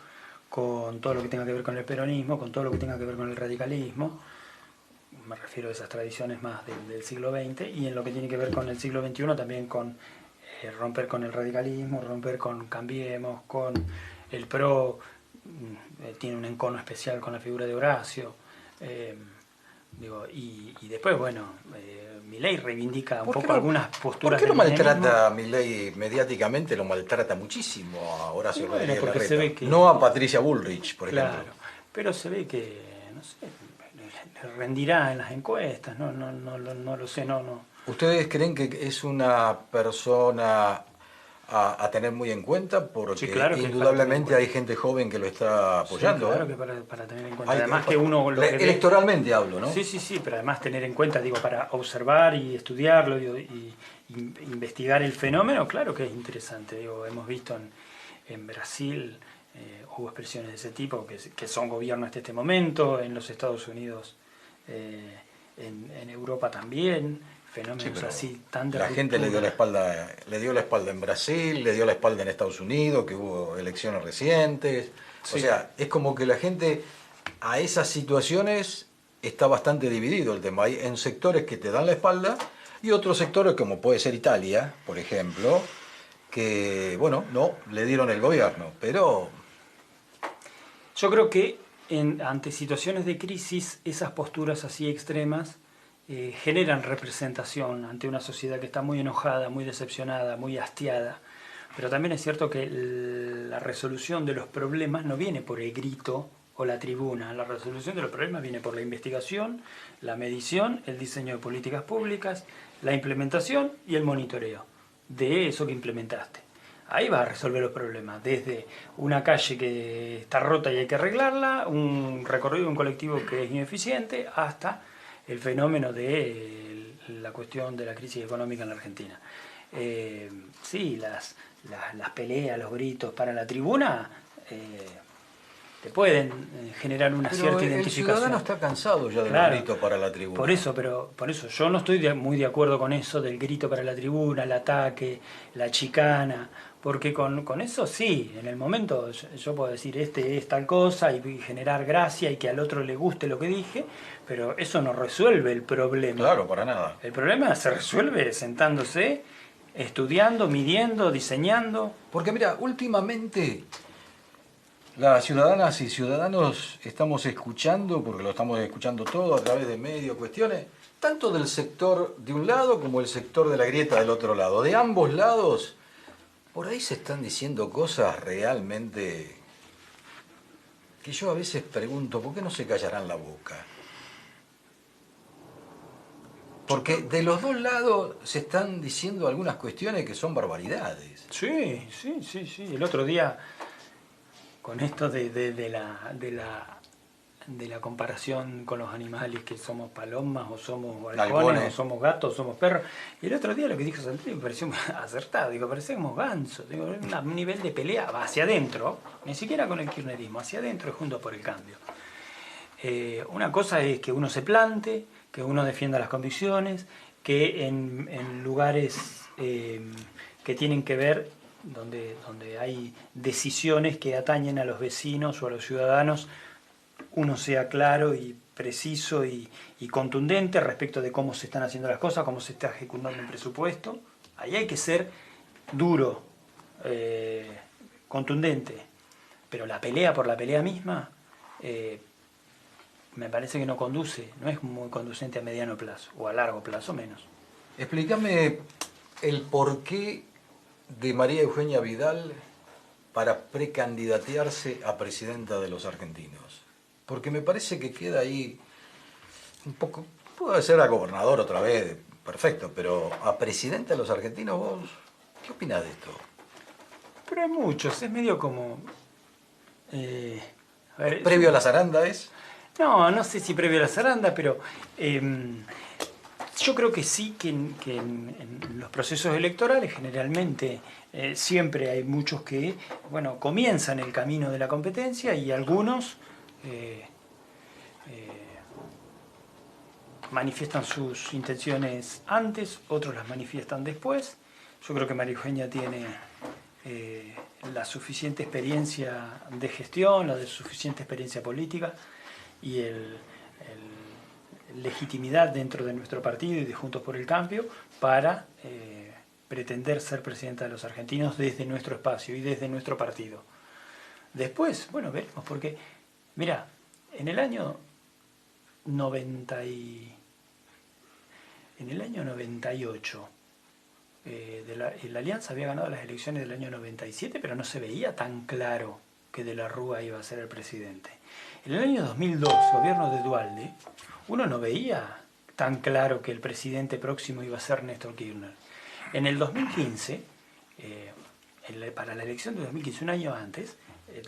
con todo lo que tenga que ver con el peronismo, con todo lo que tenga que ver con el radicalismo. Me refiero a esas tradiciones más del siglo XX, y en lo que tiene que ver con el siglo XXI también con romper con el radicalismo, romper con Cambiemos, con el PRO, tiene un encono especial con la figura de Horacio, y después, bueno, Milei reivindica un poco algunas posturas. ¿Por qué lo maltrata Milei mediáticamente? Lo maltrata muchísimo a Horacio Rodríguez Larreta. Se ve que, no a Patricia Bullrich, por ejemplo. Claro, pero se ve que, no sé, rendirá en las encuestas, no lo sé, no. ¿Ustedes creen que es una persona a tener muy en cuenta? Porque sí, claro, indudablemente hay gente joven que lo está apoyando. Sí, claro, que para tener en cuenta. Además que uno... electoralmente hablo, ¿no? Sí, pero además tener en cuenta, digo, para observar y estudiarlo y investigar el fenómeno, claro que es interesante. Digo, hemos visto en Brasil... hubo expresiones de ese tipo que son gobierno hasta este momento, en los Estados Unidos, en Europa también, fenómenos así tan de la ruptura. gente le dio la espalda en Brasil, le dio la espalda en Estados Unidos, que hubo elecciones recientes. Sí. O sea, es como que la gente a esas situaciones está bastante dividido el tema. Hay en sectores que te dan la espalda y otros sectores, como puede ser Italia, por ejemplo, que, bueno, no le dieron el gobierno, pero... Yo creo que ante situaciones de crisis, esas posturas así extremas generan representación ante una sociedad que está muy enojada, muy decepcionada, muy hastiada. Pero también es cierto que la resolución de los problemas no viene por el grito o la tribuna. La resolución de los problemas viene por la investigación, la medición, el diseño de políticas públicas, la implementación y el monitoreo de eso que implementaste. Ahí vas a resolver los problemas, desde una calle que está rota y hay que arreglarla, un recorrido, un colectivo que es ineficiente, hasta el fenómeno de la cuestión de la crisis económica en la Argentina. Sí, las peleas, los gritos para la tribuna te pueden generar una cierta identificación. El ciudadano está cansado ya del grito para la tribuna. Por eso yo no estoy muy de acuerdo con eso del grito para la tribuna, el ataque, la chicana, porque con eso sí, en el momento yo puedo decir este es tal cosa y generar gracia y que al otro le guste lo que dije, pero eso no resuelve el problema. Claro, para nada. El problema se resuelve sentándose estudiando, midiendo, diseñando. Porque mira, últimamente las ciudadanas y ciudadanos estamos escuchando, porque lo estamos escuchando todo a través de medios, cuestiones, tanto del sector de un lado como el sector de la grieta del otro lado. De ambos lados, por ahí se están diciendo cosas realmente que yo a veces pregunto, ¿por qué no se callarán la boca? Porque de los dos lados se están diciendo algunas cuestiones que son barbaridades. Sí, sí, sí, sí. El otro día, con esto de la comparación con los animales, que somos palomas, o somos halcones, o somos gatos, o somos perros. Y el otro día lo que dijo Santilli me pareció acertado. Digo, parecemos gansos. Digo, un nivel de pelea hacia adentro, ni siquiera con el kirchnerismo, hacia adentro es Juntos por el Cambio. Una cosa es que uno se plante, que uno defienda las convicciones, que en lugares que tienen que ver, donde hay decisiones que atañen a los vecinos o a los ciudadanos, uno sea claro y preciso y contundente respecto de cómo se están haciendo las cosas, cómo se está ejecutando el presupuesto. Ahí hay que ser duro, contundente. Pero la pelea por la pelea misma me parece que no conduce, no es muy conducente a mediano plazo, o a largo plazo menos. Explícame el porqué de María Eugenia Vidal para precandidatearse a presidenta de los argentinos. Porque me parece que queda ahí un poco, puede ser a gobernador otra vez, perfecto, pero a presidenta de los argentinos, ¿vos qué opinás de esto? Pero hay muchos, es medio como... a ver, ¿Previo a la zaranda es? No sé si previo a la zaranda, pero yo creo que sí, que en los procesos electorales generalmente siempre hay muchos que, bueno, comienzan el camino de la competencia y algunos manifiestan sus intenciones antes, otros las manifiestan después. Yo creo que María Eugenia tiene la suficiente experiencia de gestión, la suficiente experiencia política y legitimidad dentro de nuestro partido y de Juntos por el Cambio para pretender ser presidenta de los argentinos desde nuestro espacio y desde nuestro partido. Después, bueno, veremos, porque, mira, en el año 98, la Alianza había ganado las elecciones del año 97, pero no se veía tan claro que De la Rúa iba a ser el presidente. En el año 2002, gobierno de Duhalde, uno no veía tan claro que el presidente próximo iba a ser Néstor Kirchner. En el 2015, para la elección de 2015, un año antes,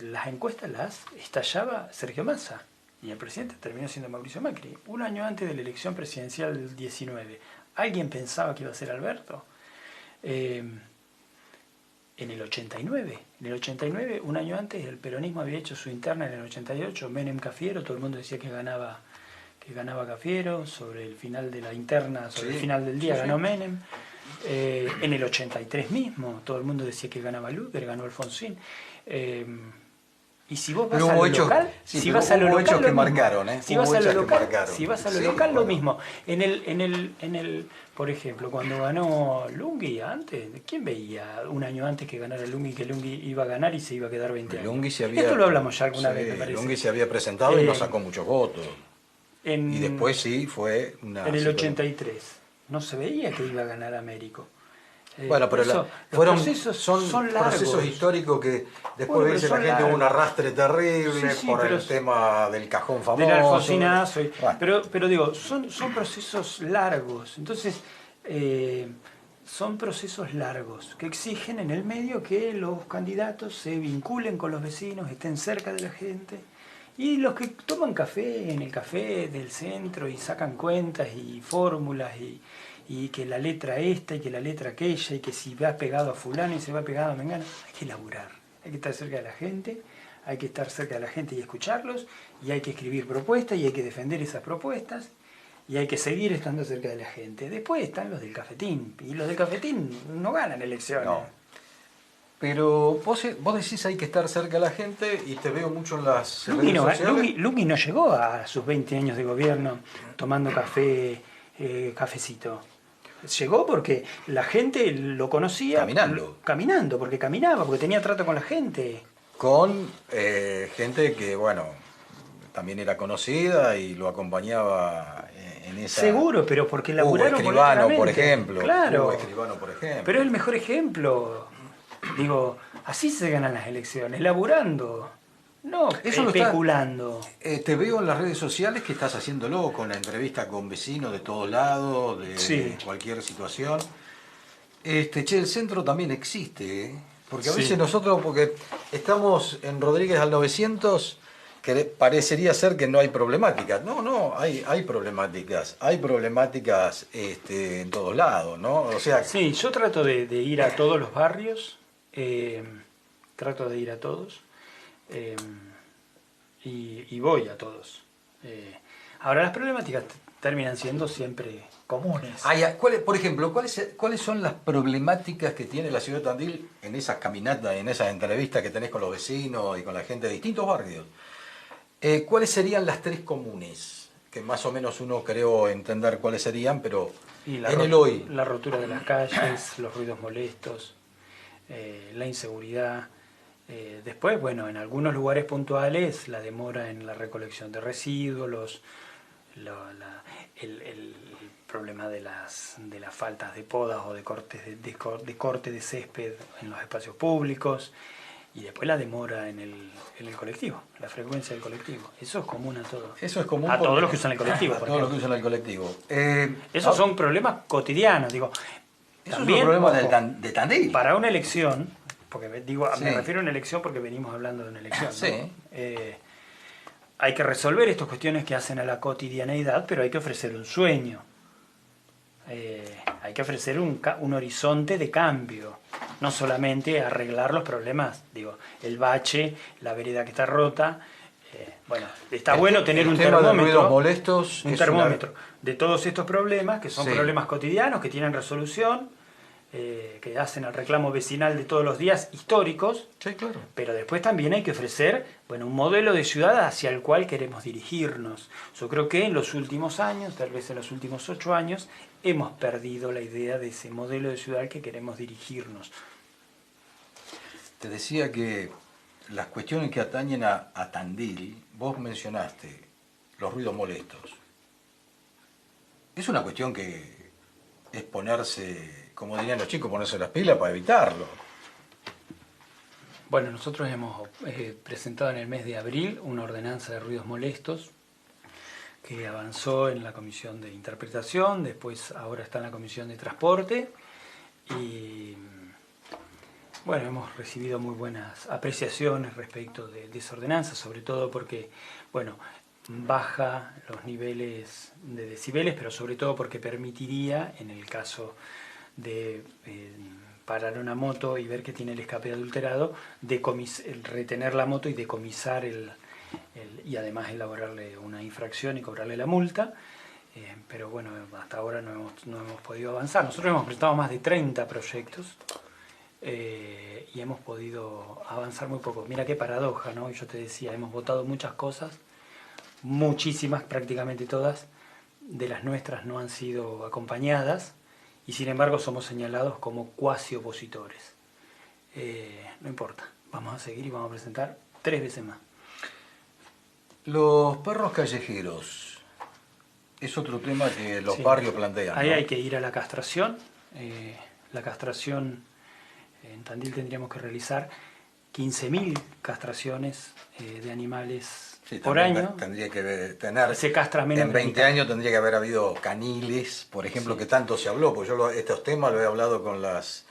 las encuestas las estallaba Sergio Massa y el presidente terminó siendo Mauricio Macri. Un año antes de la elección presidencial del 19, ¿alguien pensaba que iba a ser Alberto? En el 89, un año antes, el peronismo había hecho su interna. En el 88, Menem Cafiero, todo el mundo decía que ganaba Cafiero. Sobre el final de la interna, sobre el final del día, ganó Menem. En el 83 mismo, todo el mundo decía que ganaba Luder, ganó Alfonsín. Y si vos vas a lo local, si vas a lo local, que marcaron, si vas a lo local, lo mismo. Por ejemplo, cuando ganó Lunghi antes, ¿quién veía un año antes que ganara Lunghi, que Lunghi iba a ganar y se iba a quedar 20 años? Esto lo hablamos ya alguna vez, me parece. Lunghi se había presentado y no sacó muchos votos. Y después sí fue una... En el 83 no se veía que iba a ganar Américo. Bueno, pero son procesos históricos que después dice la gente hubo un arrastre terrible por el tema del cajón famoso. Del alfonsinazo. Pero digo, son procesos largos. Entonces, son procesos largos que exigen en el medio que los candidatos se vinculen con los vecinos, estén cerca de la gente. Y los que toman café en el café del centro y sacan cuentas y fórmulas y que la letra esta y que la letra aquella y que si va pegado a fulano y se va pegado a mengano, hay que laburar, hay que estar cerca de la gente, hay que estar cerca de la gente y escucharlos, y hay que escribir propuestas y hay que defender esas propuestas y hay que seguir estando cerca de la gente. Después están los del cafetín, y los del cafetín no ganan elecciones. No. Pero vos decís hay que estar cerca de la gente y te veo mucho en las redes sociales. Lunghi no llegó a sus 20 años de gobierno tomando cafecito. Llegó porque la gente lo conocía caminando, porque caminaba, porque tenía trato con la gente. Con gente que, bueno, también era conocida y lo acompañaba en esa... Seguro, pero porque Hugo laburaron Escribano, por políticamente. ejemplo. Claro. Hugo Escribano, por ejemplo. Pero es el mejor ejemplo. Digo, así se ganan las elecciones, laburando, no Eso lo especulando. Te veo en las redes sociales que estás haciéndolo con la entrevista con vecinos de todos lados, de cualquier situación. El centro también existe, ¿eh? Porque a veces nosotros, porque estamos en Rodríguez al 900, que parecería ser que no hay problemáticas. No, hay problemáticas. Hay problemáticas en todos lados, ¿no? O sea... Sí, yo trato de ir a todos los barrios, trato de ir a todos, y voy a todos. Ahora, las problemáticas terminan siendo siempre comunes. Por ejemplo, ¿cuáles son las problemáticas que tiene la ciudad de Tandil en esas caminatas, en esas entrevistas que tenés con los vecinos y con la gente de distintos barrios? ¿Cuáles serían las tres comunes? Que más o menos uno creo entender cuáles serían, pero en el hoy. La rotura de las calles, los ruidos molestos, la inseguridad. Después, bueno, en algunos lugares puntuales, la demora en la recolección de residuos, el problema de las faltas de podas o de corte de césped en los espacios públicos, y después la demora en el colectivo, la frecuencia del colectivo. Eso es común a todos. Eso es común a todos los que usan el colectivo. A todos los que usan el colectivo. Esos son problemas cotidianos, digo. Esos son problemas de Tandil. Para una elección, porque me refiero a una elección porque venimos hablando de una elección, ¿no? Hay que resolver estas cuestiones que hacen a la cotidianeidad, pero hay que ofrecer un sueño. Hay que ofrecer un horizonte de cambio, no solamente arreglar los problemas, digo, el bache, la vereda que está rota. Bueno, está bueno tener un termómetro, molestos, de todos estos problemas, que son problemas cotidianos, que tienen resolución, que hacen el reclamo vecinal de todos los días, históricos. Sí, claro. Pero después también hay que ofrecer, bueno, un modelo de ciudad hacia el cual queremos dirigirnos. Yo creo que en los últimos años, tal vez en los últimos 8 años, hemos perdido la idea de ese modelo de ciudad al que queremos dirigirnos. Te decía que las cuestiones que atañen a Tandil, vos mencionaste los ruidos molestos. Es una cuestión que es ponerse, como dirían los chicos, ponerse las pilas para evitarlo. Bueno, nosotros hemos presentado en el mes de abril una ordenanza de ruidos molestos que avanzó en la comisión de interpretación, después ahora está en la comisión de transporte, y bueno, hemos recibido muy buenas apreciaciones respecto de esa ordenanza, sobre todo porque, bueno, baja los niveles de decibeles, pero sobre todo porque permitiría, en el caso de parar una moto y ver que tiene el escape adulterado, retener la moto y decomisar y además elaborarle una infracción y cobrarle la multa. Pero bueno, hasta ahora no hemos podido avanzar. Nosotros hemos presentado más de 30 proyectos y hemos podido avanzar muy poco. Mira qué paradoja, ¿no? Yo te decía, hemos votado muchas cosas, muchísimas, prácticamente todas, de las nuestras no han sido acompañadas, y sin embargo somos señalados como cuasi opositores. No importa, vamos a seguir y vamos a presentar 3 veces más. Los perros callejeros es otro tema que los barrios plantean, ¿no? Ahí hay que ir a la castración. La castración, en Tandil tendríamos que realizar 15.000 castraciones de animales por año. Tendría que tener, se castra menos en 20 años tendría que haber habido caniles, por ejemplo, que tanto se habló, porque yo estos temas lo he hablado con las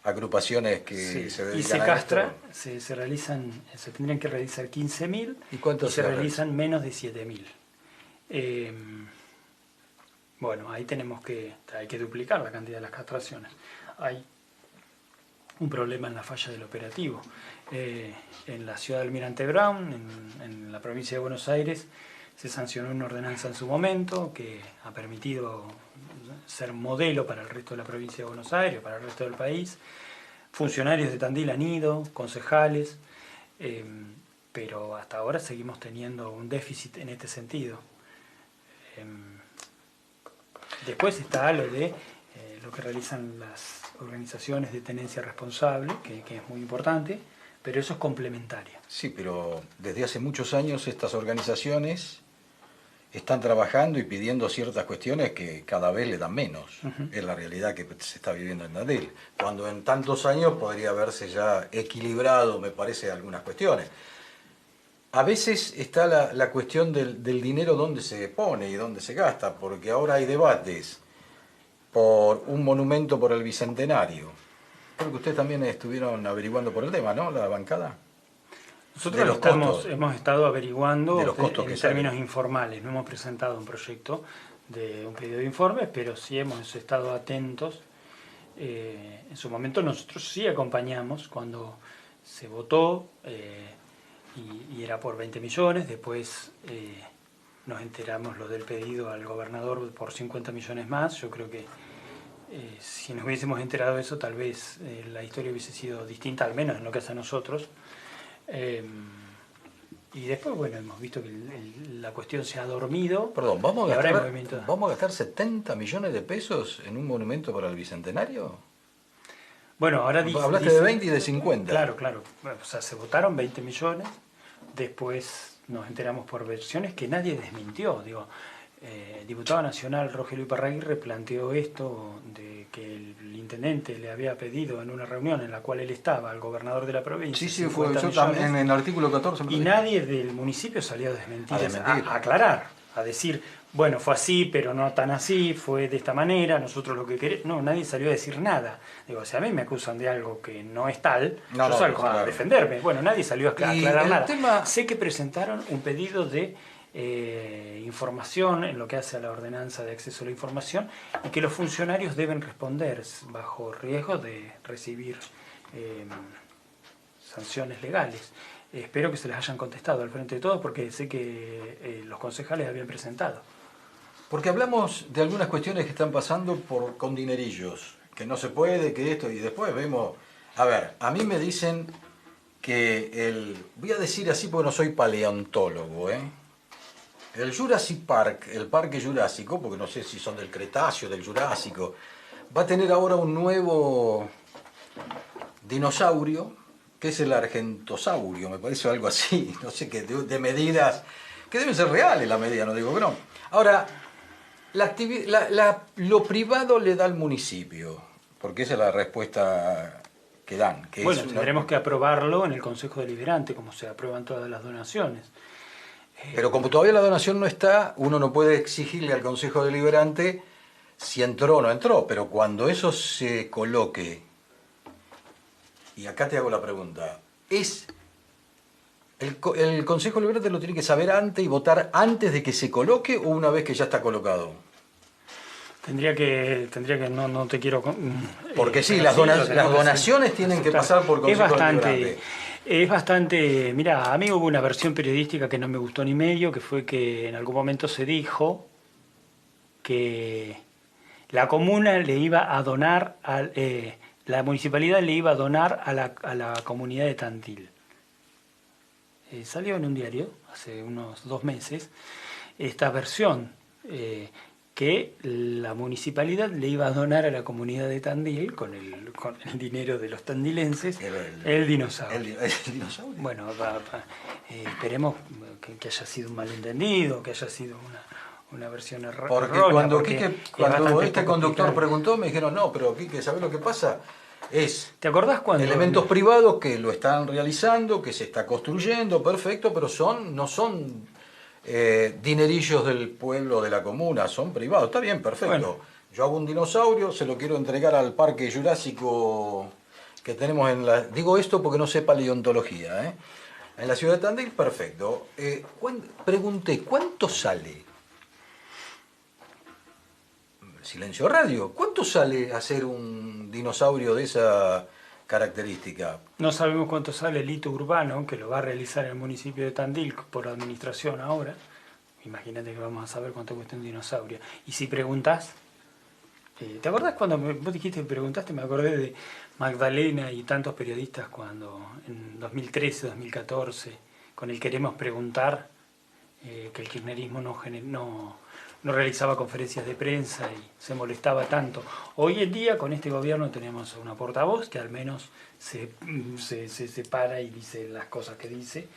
agrupaciones que se dedican y se a castra, esto. se tendrían que realizar 15.000 y se realizan menos de 7.000. Bueno, ahí hay que duplicar la cantidad de las castraciones. Hay un problema en la falla del operativo. En la ciudad de Almirante Brown, en la provincia de Buenos Aires, se sancionó una ordenanza en su momento que ha permitido ser modelo para el resto de la provincia de Buenos Aires, para el resto del país. Funcionarios de Tandil han ido, concejales, pero hasta ahora seguimos teniendo un déficit en este sentido. Después está lo de lo que realizan las organizaciones de tenencia responsable, que es muy importante, pero eso es complementario. Sí, pero desde hace muchos años estas organizaciones están trabajando y pidiendo ciertas cuestiones que cada vez le dan menos. Es la realidad que se está viviendo en Tandil. Cuando en tantos años podría haberse ya equilibrado, me parece, algunas cuestiones. A veces está la cuestión del dinero dónde se pone y dónde se gasta, porque ahora hay debates por un monumento por el Bicentenario. Creo que ustedes también estuvieron averiguando por el tema, ¿no? La bancada. Nosotros hemos estado averiguando de los costos en que términos salen. informales. No hemos presentado un proyecto de un pedido de informe, pero sí hemos estado atentos. En su momento nosotros sí acompañamos cuando se votó y era por 20 millones. Después nos enteramos lo del pedido al gobernador por 50 millones más. Yo creo que si nos hubiésemos enterado de eso, tal vez la historia hubiese sido distinta, al menos en lo que hace a nosotros. Y después, bueno, hemos visto que la cuestión se ha dormido. Perdón, y ahora hay movimiento. ¿vamos a gastar 70 millones de pesos en un monumento para el Bicentenario? Bueno, ahora Hablaste de 20 y de 50. Claro, claro. O sea, se votaron 20 millones, después nos enteramos por versiones que nadie desmintió. Digo, el diputado nacional Rogelio Iparraguirre planteó esto de que el intendente le había pedido en una reunión en la cual él estaba al gobernador de la provincia. Sí, fue yo también en el artículo 14. Y nadie del municipio salió a desmentir, a aclarar, a decir, bueno, fue así, pero no tan así, fue de esta manera, nosotros lo que queremos. No, nadie salió a decir nada. Digo, si a mí me acusan de algo que no es tal, yo salgo a defenderme. Bueno, nadie salió a aclarar nada. Sé que presentaron un pedido de información en lo que hace a la ordenanza de acceso a la información y que los funcionarios deben responder bajo riesgo de recibir sanciones legales. Espero que se les hayan contestado al frente de todos porque sé que los concejales habían presentado. Porque hablamos de algunas cuestiones que están pasando con dinerillos, que no se puede, que esto, y después vemos... A ver, a mí me dicen que voy a decir así porque no soy paleontólogo, el Jurassic Park, el Parque Jurásico, porque no sé si son del Cretáceo, del Jurásico, va a tener ahora un nuevo dinosaurio, que es el Argentosaurio, me parece algo así, no sé qué, de medidas, que deben ser reales las medidas, no digo que no. Ahora, lo privado le da al municipio, porque esa es la respuesta que dan. Que bueno, tendremos que aprobarlo en el Consejo Deliberante, como se aprueban todas las donaciones. Pero como todavía la donación no está, uno no puede exigirle al Consejo Deliberante si entró o no entró, pero cuando eso se coloque, y acá te hago la pregunta, ¿el Consejo Deliberante lo tiene que saber antes y votar antes de que se coloque o una vez que ya está colocado? Tendría que no te quiero... Porque sí, las donaciones tienen que pasar por Consejo Deliberante. Es bastante... Mira, a mí hubo una versión periodística que no me gustó ni medio, que fue que en algún momento se dijo que la comuna le iba a donar, la municipalidad le iba a donar a la comunidad de Tandil. Salió en un diario hace unos 2 meses esta versión, que la municipalidad le iba a donar a la comunidad de Tandil, con el dinero de los tandilenses, el dinosaurio. El dinosaurio. Bueno, esperemos que haya sido un malentendido, que haya sido una versión errónea. Porque cuando este conductor preguntó, me dijeron, no, pero Quique, ¿sabés lo que pasa? ¿Te acordás cuando? Elementos privados que lo están realizando, que se está construyendo, perfecto, pero no son dinerillos del pueblo, de la comuna, son privados. Está bien, perfecto. Bueno. Yo hago un dinosaurio, se lo quiero entregar al Parque Jurásico que tenemos Digo esto porque no sé paleontología, en la ciudad de Tandil, perfecto. Pregunté, ¿cuánto sale? Silencio Radio. ¿Cuánto sale hacer un dinosaurio de esa característica? No sabemos cuánto sale el hito urbano, que lo va a realizar el municipio de Tandil por administración ahora. Imagínate que vamos a saber cuánto cuesta un dinosaurio. Y si preguntas, ¿te acordás cuando vos dijiste que preguntaste? Me acordé de Magdalena y tantos periodistas cuando en 2013, 2014, con el Queremos Preguntar, que el kirchnerismo no no realizaba conferencias de prensa y se molestaba tanto. Hoy en día con este gobierno tenemos una portavoz que al menos se para y dice las cosas que dice.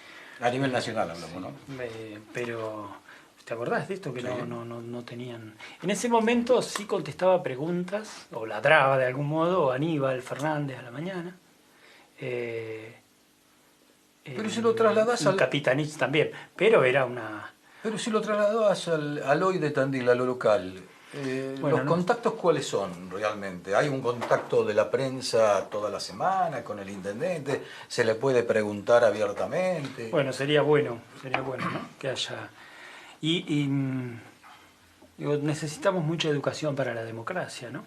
A nivel nacional hablamos, ¿no? Pero, ¿te acordás de esto? Que Sí. no tenían... En ese momento sí contestaba preguntas, o ladraba de algún modo, o Aníbal Fernández a la mañana. Pero si lo trasladás al... Capitanich también, pero era una... Pero si lo trasladás al hoy de Tandil, a lo local, Bueno, ¿los no. contactos cuáles son realmente? ¿Hay un contacto de la prensa toda la semana con el intendente? ¿Se le puede preguntar abiertamente? Bueno, sería bueno, ¿no? Que haya... Digo, necesitamos mucha educación para la democracia, ¿no?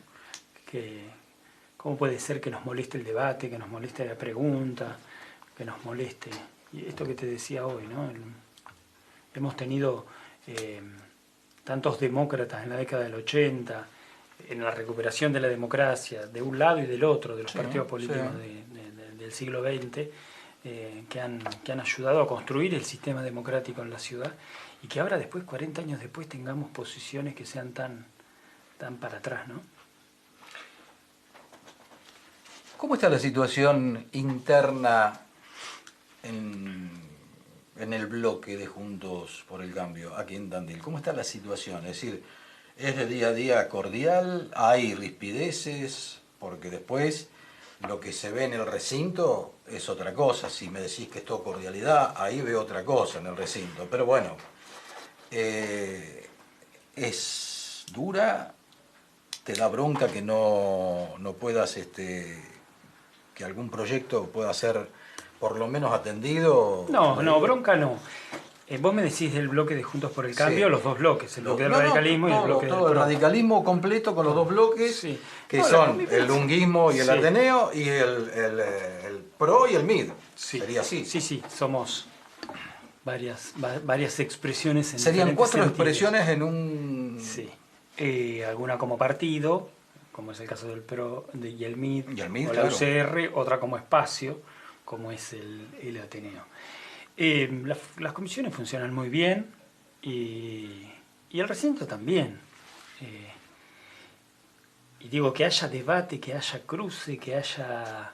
¿Cómo puede ser que nos moleste el debate, que nos moleste la pregunta, que nos moleste? Y esto que te decía hoy, ¿no? Hemos tenido tantos demócratas en la década del 80, en la recuperación de la democracia, de un lado y del otro, de los partidos políticos del siglo XX, que han ayudado a construir el sistema democrático en la ciudad, y que ahora después, 40 años después, tengamos posiciones que sean tan para atrás, ¿no? ¿Cómo está la situación interna en el bloque de Juntos por el Cambio aquí en Tandil? ¿Cómo está la situación? Es decir, ¿es de día a día cordial? ¿Hay rispideces? Porque después lo que se ve en el recinto es otra cosa. Si me decís que es todo cordialidad, ahí veo otra cosa en el recinto. Pero bueno, es dura, te da bronca que no puedas, que algún proyecto pueda ser por lo menos atendido. No, bronca no. Vos me decís del bloque de Juntos por el Cambio, Sí. los dos bloques, el bloque del radicalismo y el bloque del todo el PRO. radicalismo completo con los dos bloques, Sí. que No, la son convivencia. el lunguismo y el Sí. Ateneo, y el PRO y el MID. Sí. Sería así. Sí, somos varias expresiones en Serían diferentes 4 sentidos. expresiones en un... Sí. Alguna como partido, como es el caso del PRO y el MID, Y el MID, o la claro. UCR, otra como espacio, como es el Ateneo. Las comisiones funcionan muy bien y el recinto también. Y digo, que haya debate, que haya cruce, que haya...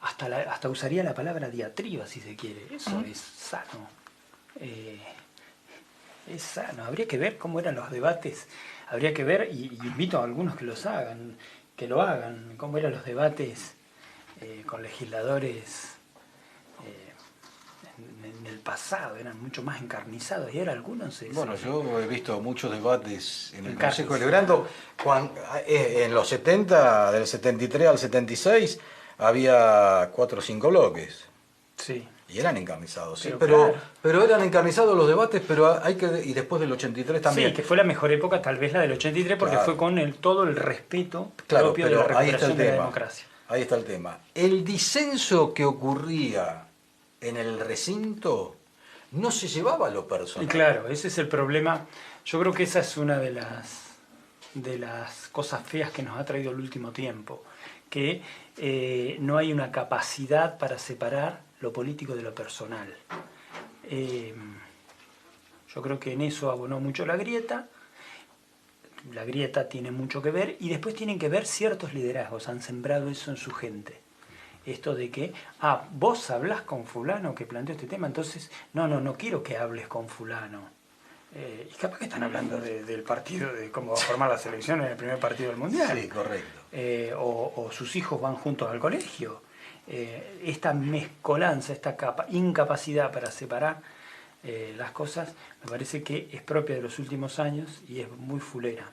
Hasta usaría la palabra diatriba, si se quiere. Eso es sano. Es sano. Habría que ver cómo eran los debates. Habría que ver, y invito a algunos que lo hagan, cómo eran los debates con legisladores en el pasado. Eran mucho más encarnizados. Y ahora algunos... Bueno, yo he visto muchos debates en el En Consejo Carlos. Deliberando. En los 70, del 73 al 76, había 4 o 5 bloques. Sí. Y eran encarnizados, sí, Pero pero eran encarnizados los debates, pero y después del 83 también. Sí, que fue la mejor época, tal vez la del 83, porque Claro. fue con todo el respeto Claro, propio de la pero ahí está el recuperación de la tema. democracia. Ahí está el tema. El disenso que ocurría en el recinto no se llevaba a lo personal. Y claro, ese es el problema. Yo creo que esa es una de las cosas feas que nos ha traído el último tiempo, que no hay una capacidad para separar lo político de lo personal. Yo creo que en eso abonó mucho la grieta. La grieta tiene mucho que ver, y después tienen que ver ciertos liderazgos, han sembrado eso en su gente. Esto de que, vos hablás con fulano que planteó este tema, entonces, no quiero que hables con fulano. Y capaz que están hablando del partido, de cómo va a formar la selección en el primer partido del Mundial. Sí, correcto. O sus hijos van juntos al colegio. Esta mezcolanza, esta incapacidad para separar las cosas, me parece que es propia de los últimos años y es muy fulera.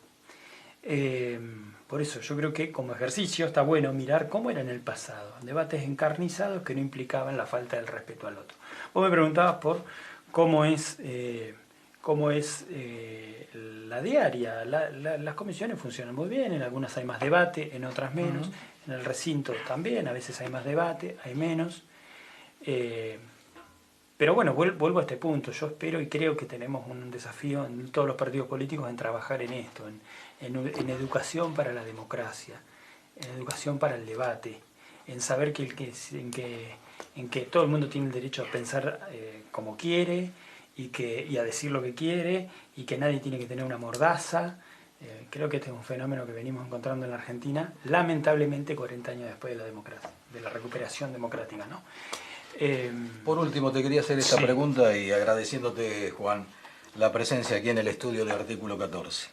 Por eso yo creo que como ejercicio está bueno mirar cómo era en el pasado, debates encarnizados que no implicaban la falta del respeto al otro. Vos me preguntabas por cómo es la diaria. Las comisiones funcionan muy bien, en algunas hay más debate, en otras menos. En el recinto también, a veces hay más debate, hay menos. Pero bueno, vuelvo a este punto. Yo espero y creo que tenemos un desafío en todos los partidos políticos en trabajar en esto, en educación para la democracia, en educación para el debate, en saber en que todo el mundo tiene el derecho a pensar como quiere y a decir lo que quiere, y que nadie tiene que tener una mordaza. Creo que este es un fenómeno que venimos encontrando en la Argentina, lamentablemente 40 años después de la democracia, de la recuperación democrática, ¿no? Por último, te quería hacer esta pregunta y agradeciéndote, Juan, la presencia aquí en el estudio de Artículo 14.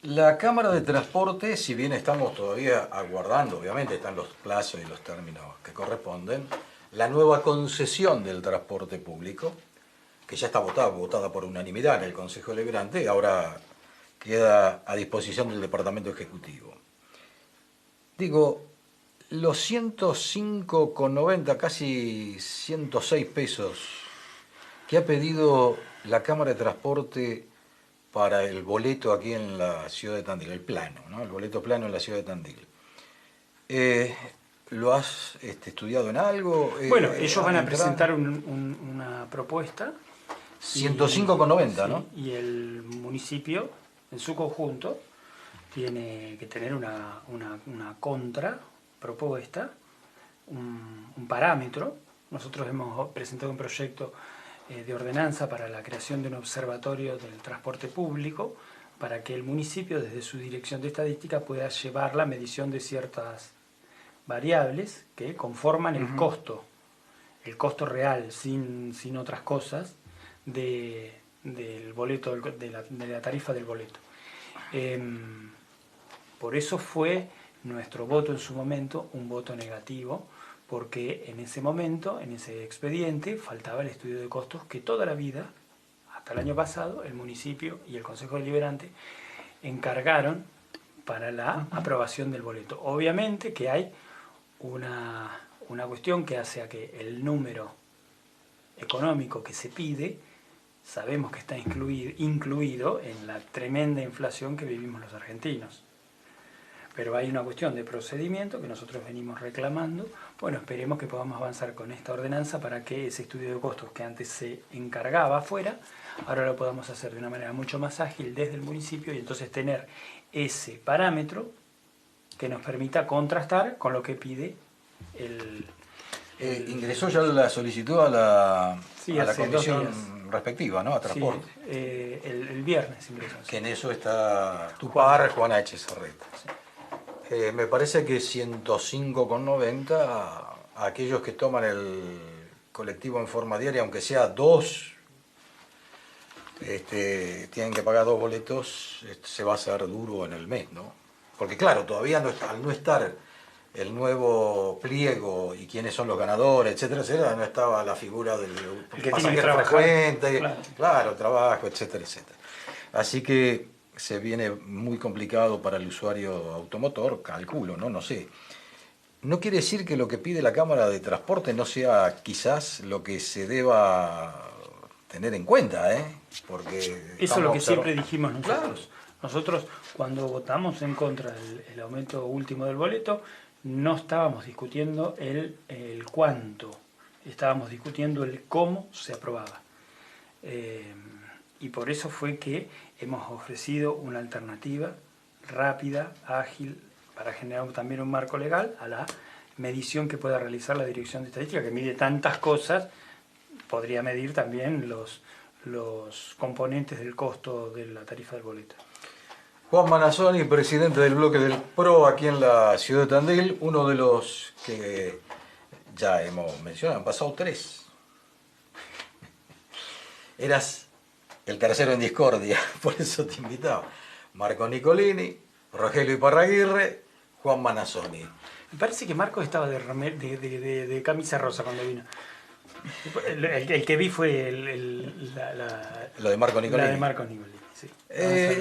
La Cámara de Transporte, si bien estamos todavía aguardando, obviamente están los plazos y los términos que corresponden, la nueva concesión del transporte público, que ya está votada por unanimidad en el Consejo Deliberante, ahora queda a disposición del Departamento Ejecutivo. Digo, los 105,90, casi 106 pesos que ha pedido la Cámara de Transporte para el boleto aquí en la ciudad de Tandil, el plano, ¿no? El boleto plano en la ciudad de Tandil. ¿Lo has estudiado en algo? Bueno, ellos van a presentar una propuesta. 105,90, ¿no? Y el municipio, en su conjunto, tiene que tener una contrapropuesta, un parámetro. Nosotros hemos presentado un proyecto de ordenanza para la creación de un observatorio del transporte público, para que el municipio, desde su dirección de estadística, pueda llevar la medición de ciertas variables que conforman el costo real, sin otras cosas, del boleto, de la tarifa del boleto. Por eso fue nuestro voto en su momento un voto negativo, porque en ese momento, en ese expediente, faltaba el estudio de costos que toda la vida, hasta el año pasado, el municipio y el Consejo Deliberante encargaron para la aprobación del boleto. Obviamente que hay una cuestión que hace a que el número económico que se pide, sabemos que está incluido en la tremenda inflación que vivimos los argentinos. Pero hay una cuestión de procedimiento que nosotros venimos reclamando. Bueno, esperemos que podamos avanzar con esta ordenanza para que ese estudio de costos que antes se encargaba afuera, ahora lo podamos hacer de una manera mucho más ágil desde el municipio, y entonces tener ese parámetro que nos permita contrastar con lo que pide ingresó ya la solicitud a la comisión respectiva, ¿no? A transporte. Sí, el viernes ingresó. Que en eso está tu par, Juana Echezarreta. Sí. Me parece que 105,90 a aquellos que toman el colectivo en forma diaria, aunque sea dos, tienen que pagar 2 boletos, se va a hacer duro en el mes, ¿no? Porque claro, todavía al no estar el nuevo pliego y quiénes son los ganadores, etcétera, etcétera, no estaba la figura del pasajero frecuente, claro, trabajo, etcétera, etcétera. Así que se viene muy complicado para el usuario automotor, calculo, ¿no? No sé. No quiere decir que lo que pide la Cámara de Transporte no sea quizás lo que se deba tener en cuenta, ¿eh? Porque eso es lo que siempre dijimos nosotros. Claro. Nosotros, cuando votamos en contra del aumento último del boleto, no estábamos discutiendo el cuánto, estábamos discutiendo el cómo se aprobaba. Y por eso fue que hemos ofrecido una alternativa rápida, ágil, para generar también un marco legal a la medición que pueda realizar la Dirección de Estadística, que mide tantas cosas, podría medir también los componentes del costo de la tarifa del boleto. Juan Manassoni, presidente del bloque del PRO aquí en la ciudad de Tandil, uno de los que ya hemos mencionado, han pasado 3. Eras el tercero en discordia, por eso te invitaba. Marco Nicolini, Rogelio Iparraguirre, Juan Manassoni. Me parece que Marcos estaba de camisa rosa cuando vino. El que vi fue lo de Marco Nicolini. La de Marco Nicolini, sí.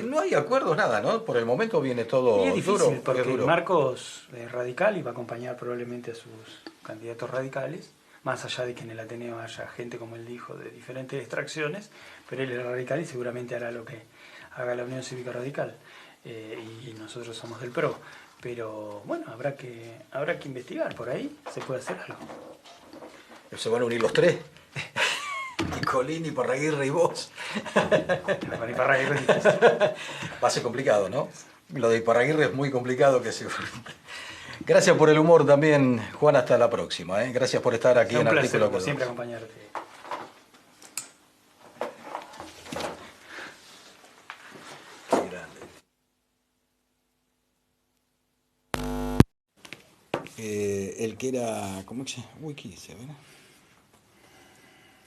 No hay acuerdos, nada, ¿no? Por el momento viene todo y es difícil, duro. Porque Marcos es radical y va a acompañar probablemente a sus candidatos radicales, más allá de que en el Ateneo haya gente, como él dijo, de diferentes extracciones, pero él es radical y seguramente hará lo que haga la Unión Cívica Radical. Y nosotros somos del PRO. Pero bueno, habrá que investigar, por ahí se puede hacer algo. Se van a unir los 3. Nicolini, Iparraguirre y vos. Con Iparraguirre es difícil. Va a ser complicado, ¿no? Lo de Iparraguirre es muy complicado que se... Gracias por el humor también, Juan, hasta la próxima. Gracias por estar aquí en Artículo 14. Siempre acompañarte. el que era, ¿cómo se llama? Uy, ¿qué dice? A ver.